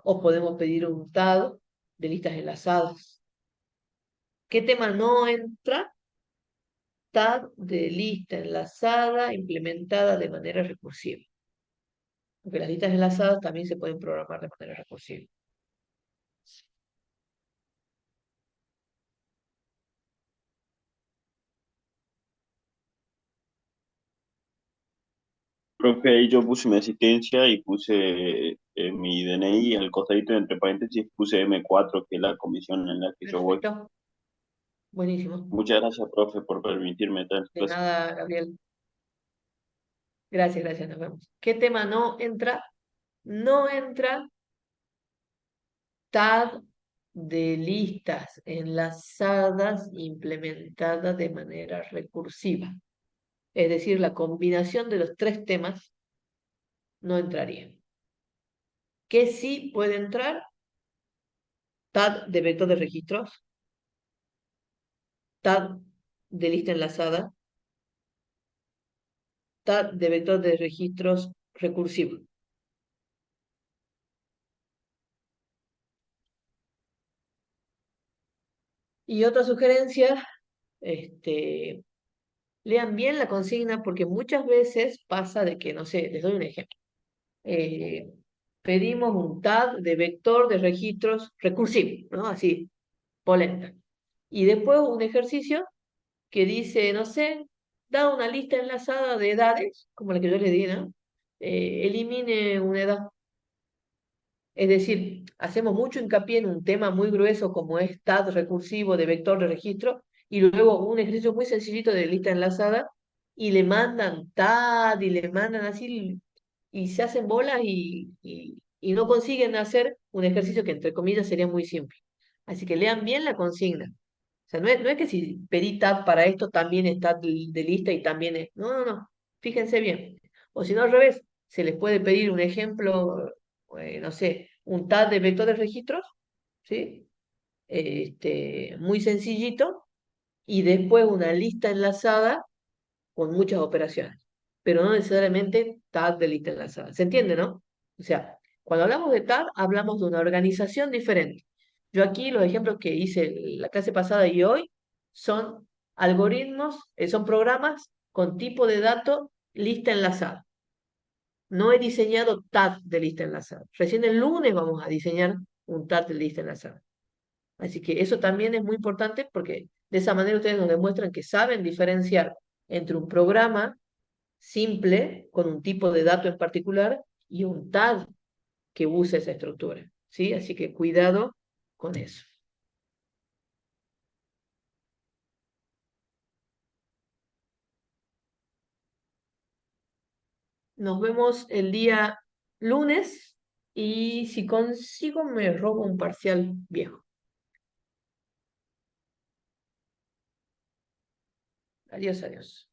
O podemos pedir un TAD de listas enlazadas. ¿Qué tema no entra? TAD de lista enlazada implementada de manera recursiva. Porque las listas enlazadas también se pueden programar de manera recursiva. Profe, ahí yo puse mi asistencia y puse mi DNI al costadito, entre paréntesis, puse M4, que es la comisión en la que yo voy. Perfecto. Buenísimo. Muchas gracias, profe, por permitirme estar en su De clase. nada, Gabriel. Gracias, gracias, nos vemos. ¿Qué tema no entra? No entra TAD de listas enlazadas implementada de manera recursiva. Es decir, la combinación de los tres temas no entraría. ¿Qué sí puede entrar? TAD de vector de registros, TAD de lista enlazada, TAD de vector de registros recursivo. Y otra sugerencia, lean bien la consigna porque muchas veces pasa de que, no sé, les doy un ejemplo. Eh, Pedimos un TAD de vector de registros recursivo, ¿no? Así, polenta. Y después un ejercicio que dice, no sé, da una lista enlazada de edades, como la que yo le di, ¿no? Elimine una edad. Es decir, hacemos mucho hincapié en un tema muy grueso como es TAD recursivo de vector de registro y luego un ejercicio muy sencillito de lista enlazada y le mandan TAD y le mandan así y se hacen bolas y no consiguen hacer un ejercicio que entre comillas sería muy simple. Así que lean bien la consigna. O sea, no es que si pedí TAD para esto también está de lista y también es. No, no, no. Fíjense bien. O si no, al revés, se les puede pedir un ejemplo, no sé, un TAD de vector de registros, ¿sí? Muy sencillito, y después una lista enlazada con muchas operaciones, pero no necesariamente TAD de lista enlazada. ¿Se entiende, no? O sea, cuando hablamos de TAD, hablamos de una organización diferente. Yo aquí los ejemplos que hice la clase pasada y hoy son algoritmos, son programas con tipo de dato lista enlazada. No he diseñado TAD de lista enlazada. Recién el lunes vamos a diseñar un TAD de lista enlazada. Así que eso también es muy importante porque de esa manera ustedes nos demuestran que saben diferenciar entre un programa simple con un tipo de dato en particular y un TAD que use esa estructura. ¿Sí? Así que cuidado con eso. Nos vemos el día lunes y si consigo me robo un parcial viejo. Adiós, adiós.